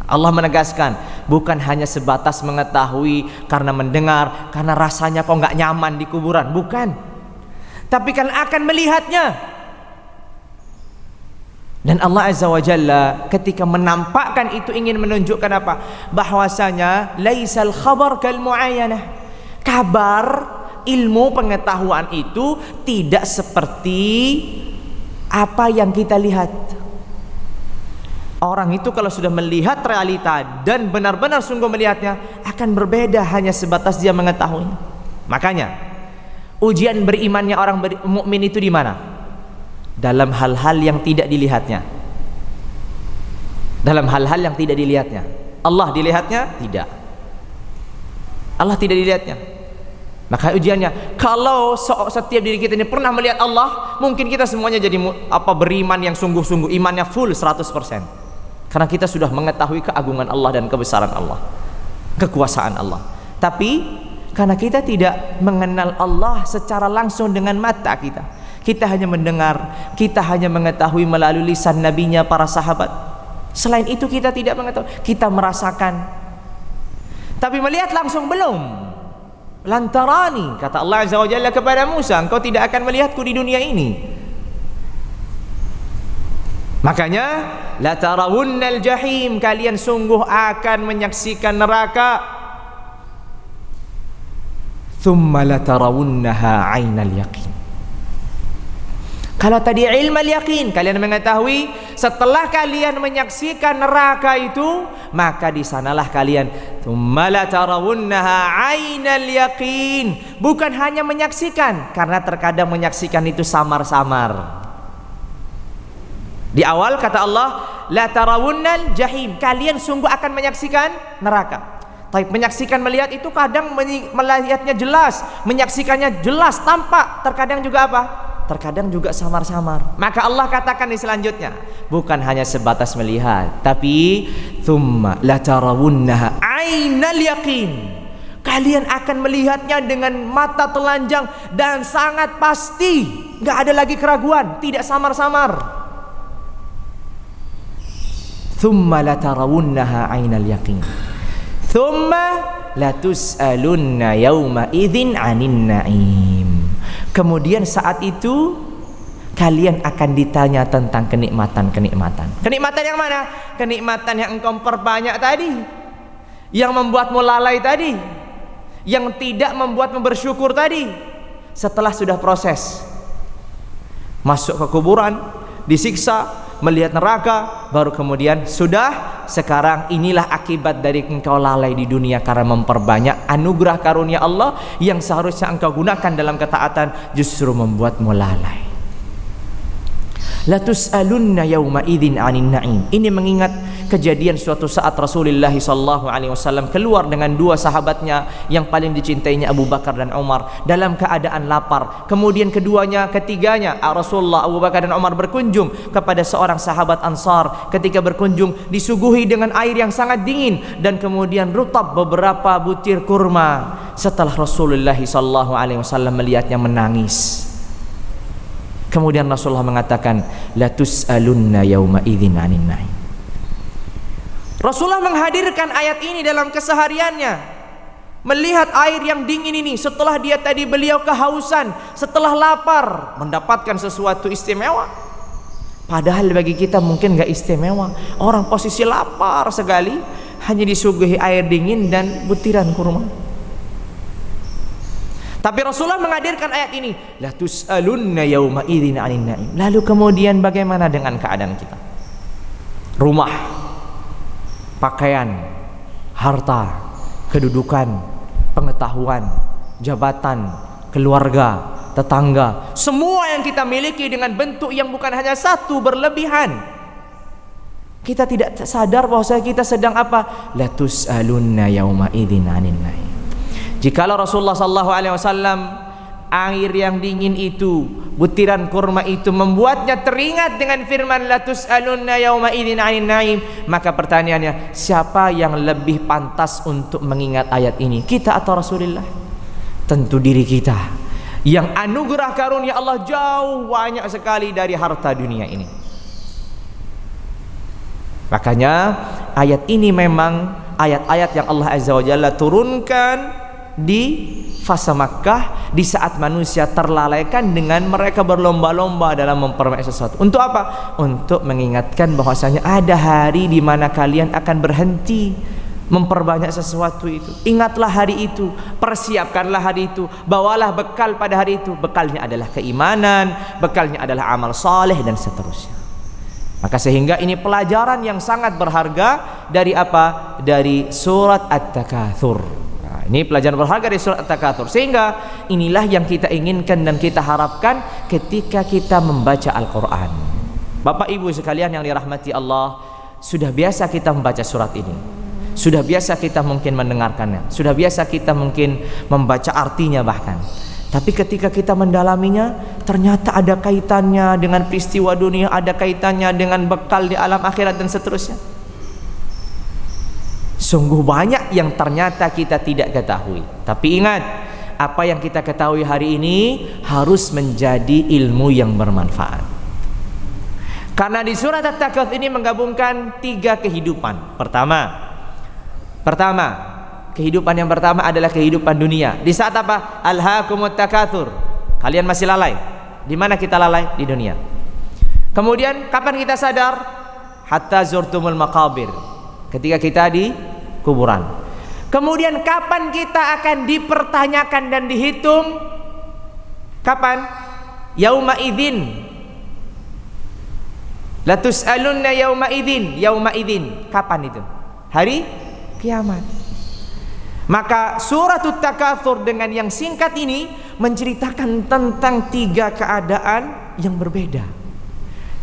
Allah menegaskan, bukan hanya sebatas mengetahui karena mendengar, karena rasanya kok nggak nyaman di kuburan, bukan. Tapi kan akan melihatnya. Dan Allah Azza wa Jalla ketika menampakkan itu ingin menunjukkan apa? Bahwasanya laisal khabar kal muayyanah. Kabar, ilmu, pengetahuan itu tidak seperti apa yang kita lihat. Orang itu kalau sudah melihat realita dan benar-benar sungguh melihatnya, akan berbeda hanya sebatas dia mengetahui. Makanya ujian berimannya orang mukmin itu di mana? Dalam hal-hal yang tidak dilihatnya. Dalam hal-hal yang tidak dilihatnya. Allah dilihatnya? Tidak. Allah tidak dilihatnya. Maka ujiannya, kalau setiap diri kita ini pernah melihat Allah, mungkin kita semuanya jadi beriman yang sungguh-sungguh, imannya full 100%. Karena kita sudah mengetahui keagungan Allah dan kebesaran Allah, kekuasaan Allah. Tapi Karena kita tidak mengenal Allah secara langsung dengan mata kita. Kita hanya mendengar, kita hanya mengetahui melalui lisan nabinya, para sahabat. Selain itu kita tidak mengetahui, kita merasakan. Tapi melihat langsung belum. Lantarani, kata Allah Azza wa Jalla kepada Musa, engkau tidak akan melihatku di dunia ini. Makanya la tarawunnal jahim, kalian sungguh akan menyaksikan neraka. Thumma la tarawunnaha 'ainal yaqin. Kalau tadi ilmal yaqin, kalian mengetahui setelah kalian menyaksikan neraka itu, maka di sanalah kalian thumma la tarawunnaha 'ainal yaqin. Bukan hanya menyaksikan, karena terkadang menyaksikan itu samar-samar. Di awal kata Allah, la tarawunnal jahim, kalian sungguh akan menyaksikan neraka. Tapi menyaksikan, melihat itu kadang melihatnya jelas, menyaksikannya jelas, tampak. Terkadang juga apa? Terkadang juga samar-samar. Maka Allah katakan di selanjutnya, bukan hanya sebatas melihat, tapi thumma la tarawunnaha 'ainal yaqin. Kalian akan melihatnya dengan mata telanjang dan sangat pasti, enggak ada lagi keraguan, tidak samar-samar. Thumma la tarawunnaha 'ainal yaqin. Thumma latus'alunna yawma idzin 'anin na'im. Kemudian saat itu kalian akan ditanya tentang kenikmatan-kenikmatan. Kenikmatan yang mana? Kenikmatan yang engkau perbanyak tadi, yang membuatmu lalai tadi, yang tidak membuatmu bersyukur tadi. Setelah sudah proses masuk ke kuburan, disiksa, melihat neraka, baru kemudian sudah, sekarang inilah akibat dari engkau lalai di dunia karena memperbanyak anugerah karunia Allah yang seharusnya engkau gunakan dalam ketaatan, justru membuatmu lalai. La tus'alunna yawma idzin 'anin na'im. Ini mengingat kejadian suatu saat Rasulullah SAW keluar dengan dua sahabatnya yang paling dicintainya, Abu Bakar dan Umar, dalam keadaan lapar. Kemudian ketiganya Rasulullah, Abu Bakar dan Umar berkunjung kepada seorang sahabat Ansar. Ketika berkunjung disuguhi dengan air yang sangat dingin dan kemudian rutab beberapa butir kurma. Setelah Rasulullah SAW melihatnya menangis. Kemudian Rasulullah mengatakan, la tus'alunna yawma idzin 'anin na'im. Rasulullah menghadirkan ayat ini dalam kesehariannya. Melihat air yang dingin ini, setelah dia tadi beliau kehausan, setelah lapar, mendapatkan sesuatu istimewa. Padahal bagi kita mungkin gak istimewa. Orang posisi lapar sekali, hanya disuguhi air dingin dan butiran kurma. Tapi Rasulullah menghadirkan ayat ini, la tus'alunna yawma idzin 'anin na'im. Lalu kemudian bagaimana dengan keadaan kita? Rumah, pakaian, harta, kedudukan, pengetahuan, jabatan, keluarga, tetangga, semua yang kita miliki dengan bentuk yang bukan hanya satu, berlebihan. Kita tidak sadar bahwa kita sedang apa? La tus'alunna yawma idzin 'anin na'im. Jikalau Rasulullah SAW air yang dingin itu, butiran kurma itu membuatnya teringat dengan firman la tus'alunna yawma idzin 'anin na'im, maka pertanyaannya, siapa yang lebih pantas untuk mengingat ayat ini? Kita atau Rasulullah? Tentu diri kita, yang anugerah karunia Allah jauh banyak sekali dari harta dunia ini. Makanya ayat ini memang ayat-ayat yang Allah Azza wa Jalla turunkan di fase Makkah, di saat manusia terlalaikan dengan mereka berlomba-lomba dalam memperbanyak sesuatu. Untuk apa? Untuk mengingatkan bahwasanya ada hari di mana kalian akan berhenti memperbanyak sesuatu itu. Ingatlah hari itu, persiapkanlah hari itu, bawalah bekal pada hari itu. Bekalnya adalah keimanan, bekalnya adalah amal saleh dan seterusnya. Maka sehingga ini pelajaran yang sangat berharga dari apa? Dari surat At-Takatsur. Ini pelajaran berharga dari surat At-Takatsur. Sehingga inilah yang kita inginkan dan kita harapkan ketika kita membaca Al-Quran. Bapak Ibu sekalian yang dirahmati Allah, sudah biasa kita membaca surat ini, sudah biasa kita mungkin mendengarkannya, sudah biasa kita mungkin membaca artinya bahkan. Tapi ketika kita mendalaminya, ternyata ada kaitannya dengan peristiwa dunia, ada kaitannya dengan bekal di alam akhirat dan seterusnya. Sungguh banyak yang ternyata kita tidak ketahui. Tapi ingat, apa yang kita ketahui hari ini harus menjadi ilmu yang bermanfaat. Karena di surat At-Takatsur ini menggabungkan 3 kehidupan. Pertama, kehidupan yang pertama adalah kehidupan dunia. Di saat apa? Alhaakumut takatsur. Kalian masih lalai. Di mana kita lalai? Di dunia. Kemudian kapan kita sadar? Hatta zurtumul maqabir. Ketika kita di kuburan. Kemudian kapan kita akan dipertanyakan dan dihitung? Kapan? Yauma idzin. La tus'alunna yauma idzin. Yauma idzin. Kapan itu? Hari kiamat. Maka surat At-Takatsur dengan yang singkat ini menceritakan tentang 3 keadaan yang berbeda.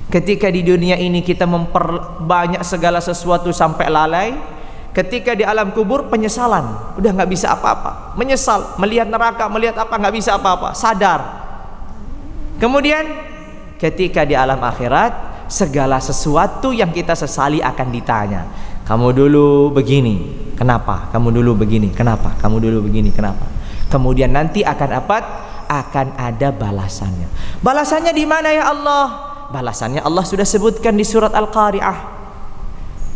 Ketika di dunia ini kita memperbanyak segala sesuatu sampai lalai, ketika di alam kubur penyesalan, udah nggak bisa apa-apa, menyesal, melihat neraka, melihat apa, nggak bisa apa-apa, sadar. Kemudian ketika di alam akhirat, segala sesuatu yang kita sesali akan ditanya. Kamu dulu begini, kenapa? Kamu dulu begini, kenapa? Kamu dulu begini, kenapa? Kemudian nanti akan apa? Akan ada balasannya. Balasannya di mana ya Allah? Balasannya Allah sudah sebutkan di surat Al-Qari'ah.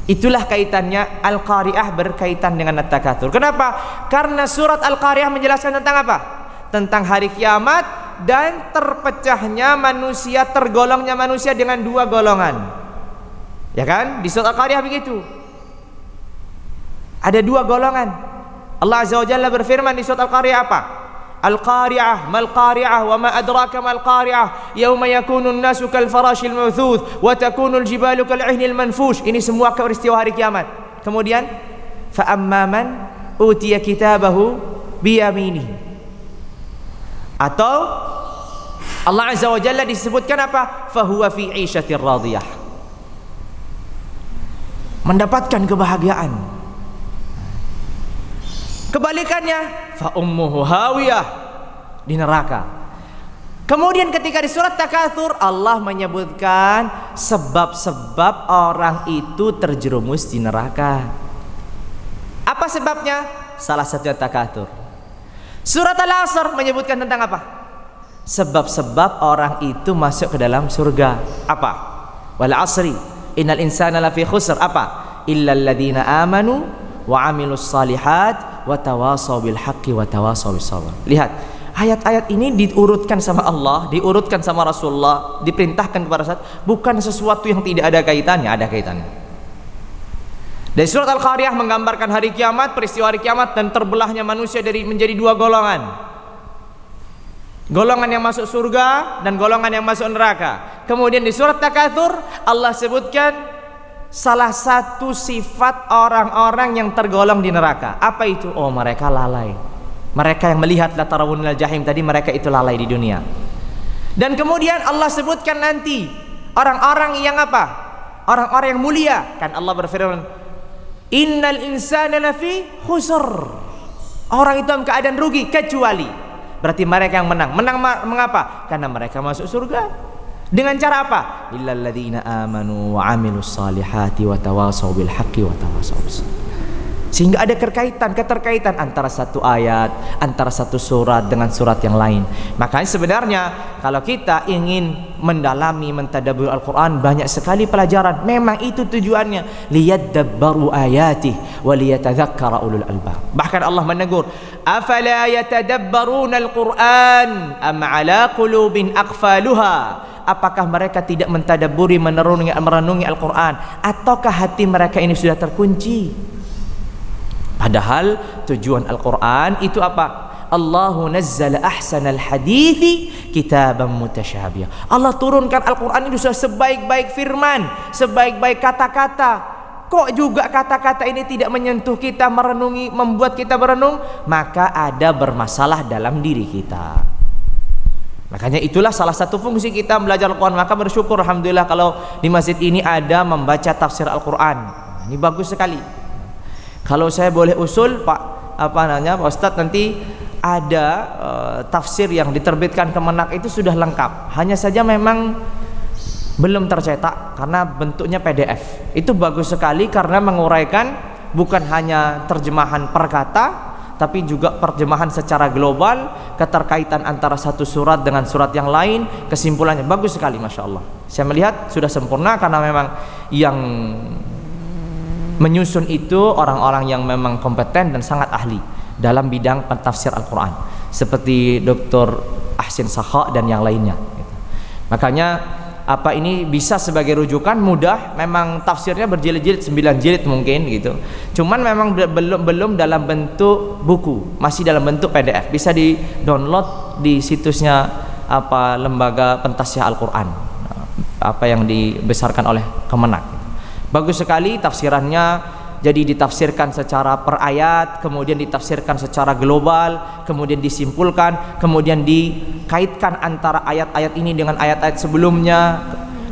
Itulah kaitannya Al-Qari'ah berkaitan dengan At-Takatsur. Kenapa? Karena surat Al-Qari'ah menjelaskan tentang apa? Tentang hari kiamat dan terpecahnya manusia, tergolongnya manusia dengan 2 golongan. Ya kan? Di surat Al-Qari'ah begitu. Ada 2 golongan. Allah Azza wa Jalla berfirman di surat Al-Qari'ah apa? Al-Qari'ah, mal Qari'ah, wa ma adraka mal Qari'ah, yauma yakunu an-nasu kal farashil mawthuth wa takunu al-jibalu kal 'ihnil manfush. Ini semua peristiwa hari kiamat. Kemudian fa amma man utiya kitabahu bi yaminihi. Atau Allah Azza wa Jalla disebutkan apa? Fa huwa fi 'ishatir radiyah. Mendapatkan kebahagiaan. Kebalikannya, fa ummuhu hawiyah, di neraka. Kemudian ketika di surat Takatsur Allah menyebutkan sebab-sebab orang itu terjerumus di neraka. Apa sebabnya? Salah satu Takatsur. Surat Al-Asr menyebutkan tentang apa? Sebab-sebab orang itu masuk ke dalam surga. Apa? Wal 'asri innal insana lafi khusr. Apa? Illal ladzina amanu wa 'amilus shalihat wa tawasaw bil haqqi wa tawasaw bis sabr. Lihat, ayat-ayat ini diurutkan sama Allah, diurutkan sama Rasulullah, diperintahkan kepada saat bukan sesuatu yang tidak ada kaitannya, ada kaitannya. Dari surat Al-Qari'ah menggambarkan hari kiamat, peristiwa hari kiamat dan terbelahnya manusia menjadi 2 golongan. Golongan yang masuk surga dan golongan yang masuk neraka. Kemudian di surat Takatsur Allah sebutkan salah satu sifat orang-orang yang tergolong di neraka. Apa itu? Oh, mereka lalai. Mereka yang melihat la tarawunal jahim tadi, mereka itu lalai di dunia. Dan kemudian Allah sebutkan nanti orang-orang yang apa? Orang-orang yang mulia. Kan Allah berfirman, innal insana lafi khusr. Orang itu dalam keadaan rugi kecuali. Berarti mereka yang menang. Menang mengapa? Karena mereka masuk surga. Dengan cara apa? Illal ladzina amanu wa 'amilus salihati wa tawasaw bil haqqi wa tawasaw bis sabr. Sehingga ada keterkaitan antara satu ayat, antara satu surat dengan surat yang lain. Makanya sebenarnya kalau kita ingin mendalami, mentadabbur Al-Qur'an, banyak sekali pelajaran. Memang itu tujuannya, liyadabbaru ayatihi wa liyatadzakkara ulul albab. Bahkan Allah menegur, afala yatadabbaruna al-Qur'an am 'ala qulubin aqfaluha. Apakah mereka tidak mentadabburi, merenungi Al-Qur'an, ataukah hati mereka ini sudah terkunci? Padahal tujuan Al-Qur'an itu apa? Allahu nazzala ahsanal hadithi kitaban mutasyabiha. Allah turunkan Al-Qur'an itu sudah sebaik-baik firman, sebaik-baik kata-kata. Kok juga kata-kata ini tidak menyentuh kita, merenungi, membuat kita berenung? Maka ada bermasalah dalam diri kita. Makanya itulah salah satu fungsi kita belajar Al-Quran. Maka bersyukur alhamdulillah kalau di masjid ini ada membaca tafsir Al-Quran. Ini bagus sekali. Kalau saya boleh usul Pak Ustadz, nanti ada tafsir yang diterbitkan Kemenak itu sudah lengkap. Hanya saja memang belum tercetak karena bentuknya PDF. Itu bagus sekali karena menguraikan bukan hanya terjemahan per kata, tapi juga terjemahan secara global, keterkaitan antara satu surat dengan surat yang lain, kesimpulannya bagus sekali, Masya Allah. Saya melihat sudah sempurna, karena memang yang menyusun itu orang-orang yang memang kompeten dan sangat ahli dalam bidang pentafsir Al-Quran, seperti Dr. Ahsin Sakha dan yang lainnya. Makanya apa ini bisa sebagai rujukan mudah, memang tafsirnya berjilid-jilid, 9 jilid mungkin gitu. Cuman memang belum dalam bentuk buku, masih dalam bentuk PDF. Bisa di-download di situsnya apa lembaga pentafsir Al-Qur'an, apa yang dibesarkan oleh Kemenak. Bagus sekali tafsirannya. Jadi ditafsirkan secara per ayat, kemudian ditafsirkan secara global, kemudian disimpulkan, kemudian dikaitkan antara ayat-ayat ini dengan ayat-ayat sebelumnya,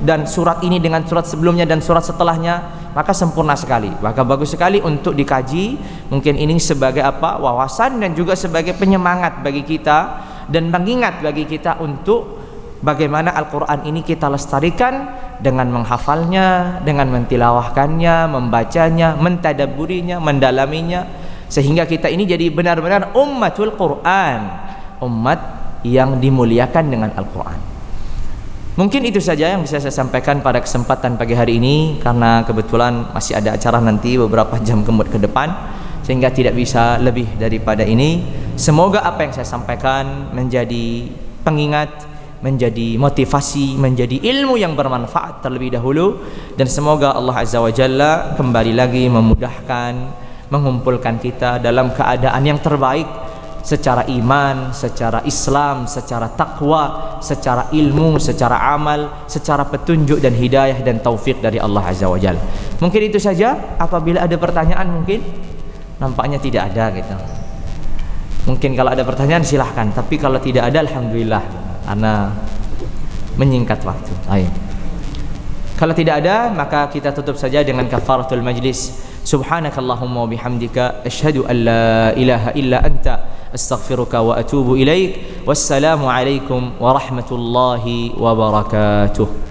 dan surat ini dengan surat sebelumnya dan surat setelahnya. Maka sempurna sekali, maka bagus sekali untuk dikaji. Mungkin ini sebagai apa, wawasan dan juga sebagai penyemangat bagi kita dan pengingat bagi kita untuk bagaimana Al-Quran ini kita lestarikan dengan menghafalnya, dengan mentilawahkannya, membacanya, mentadabburinya, mendalaminya, sehingga kita ini jadi benar-benar ummatul Quran, umat yang dimuliakan dengan Al-Quran. Mungkin itu saja yang bisa saya sampaikan pada kesempatan pagi hari ini, karena kebetulan masih ada acara nanti beberapa jam ke depan, sehingga tidak bisa lebih daripada ini. Semoga apa yang saya sampaikan menjadi pengingat, menjadi motivasi, menjadi ilmu yang bermanfaat terlebih dahulu, dan semoga Allah Azza wa Jalla kembali lagi memudahkan, mengumpulkan kita dalam keadaan yang terbaik secara iman, secara Islam, secara takwa, secara ilmu, secara amal, secara petunjuk dan hidayah dan taufik dari Allah Azza wa Jalla. Mungkin itu saja. Apabila ada pertanyaan, mungkin nampaknya tidak ada gitu. Mungkin kalau ada pertanyaan silahkan, tapi kalau tidak ada alhamdulillah, karena menyingkat waktu. Ayo. Kalau tidak ada, maka kita tutup saja dengan kafaratul majlis. Subhanakallahumma wa bihamdika asyhadu an la ilaha illa anta astaghfiruka wa atubu ilaik. Wassalamu alaikum warahmatullahi wabarakatuh.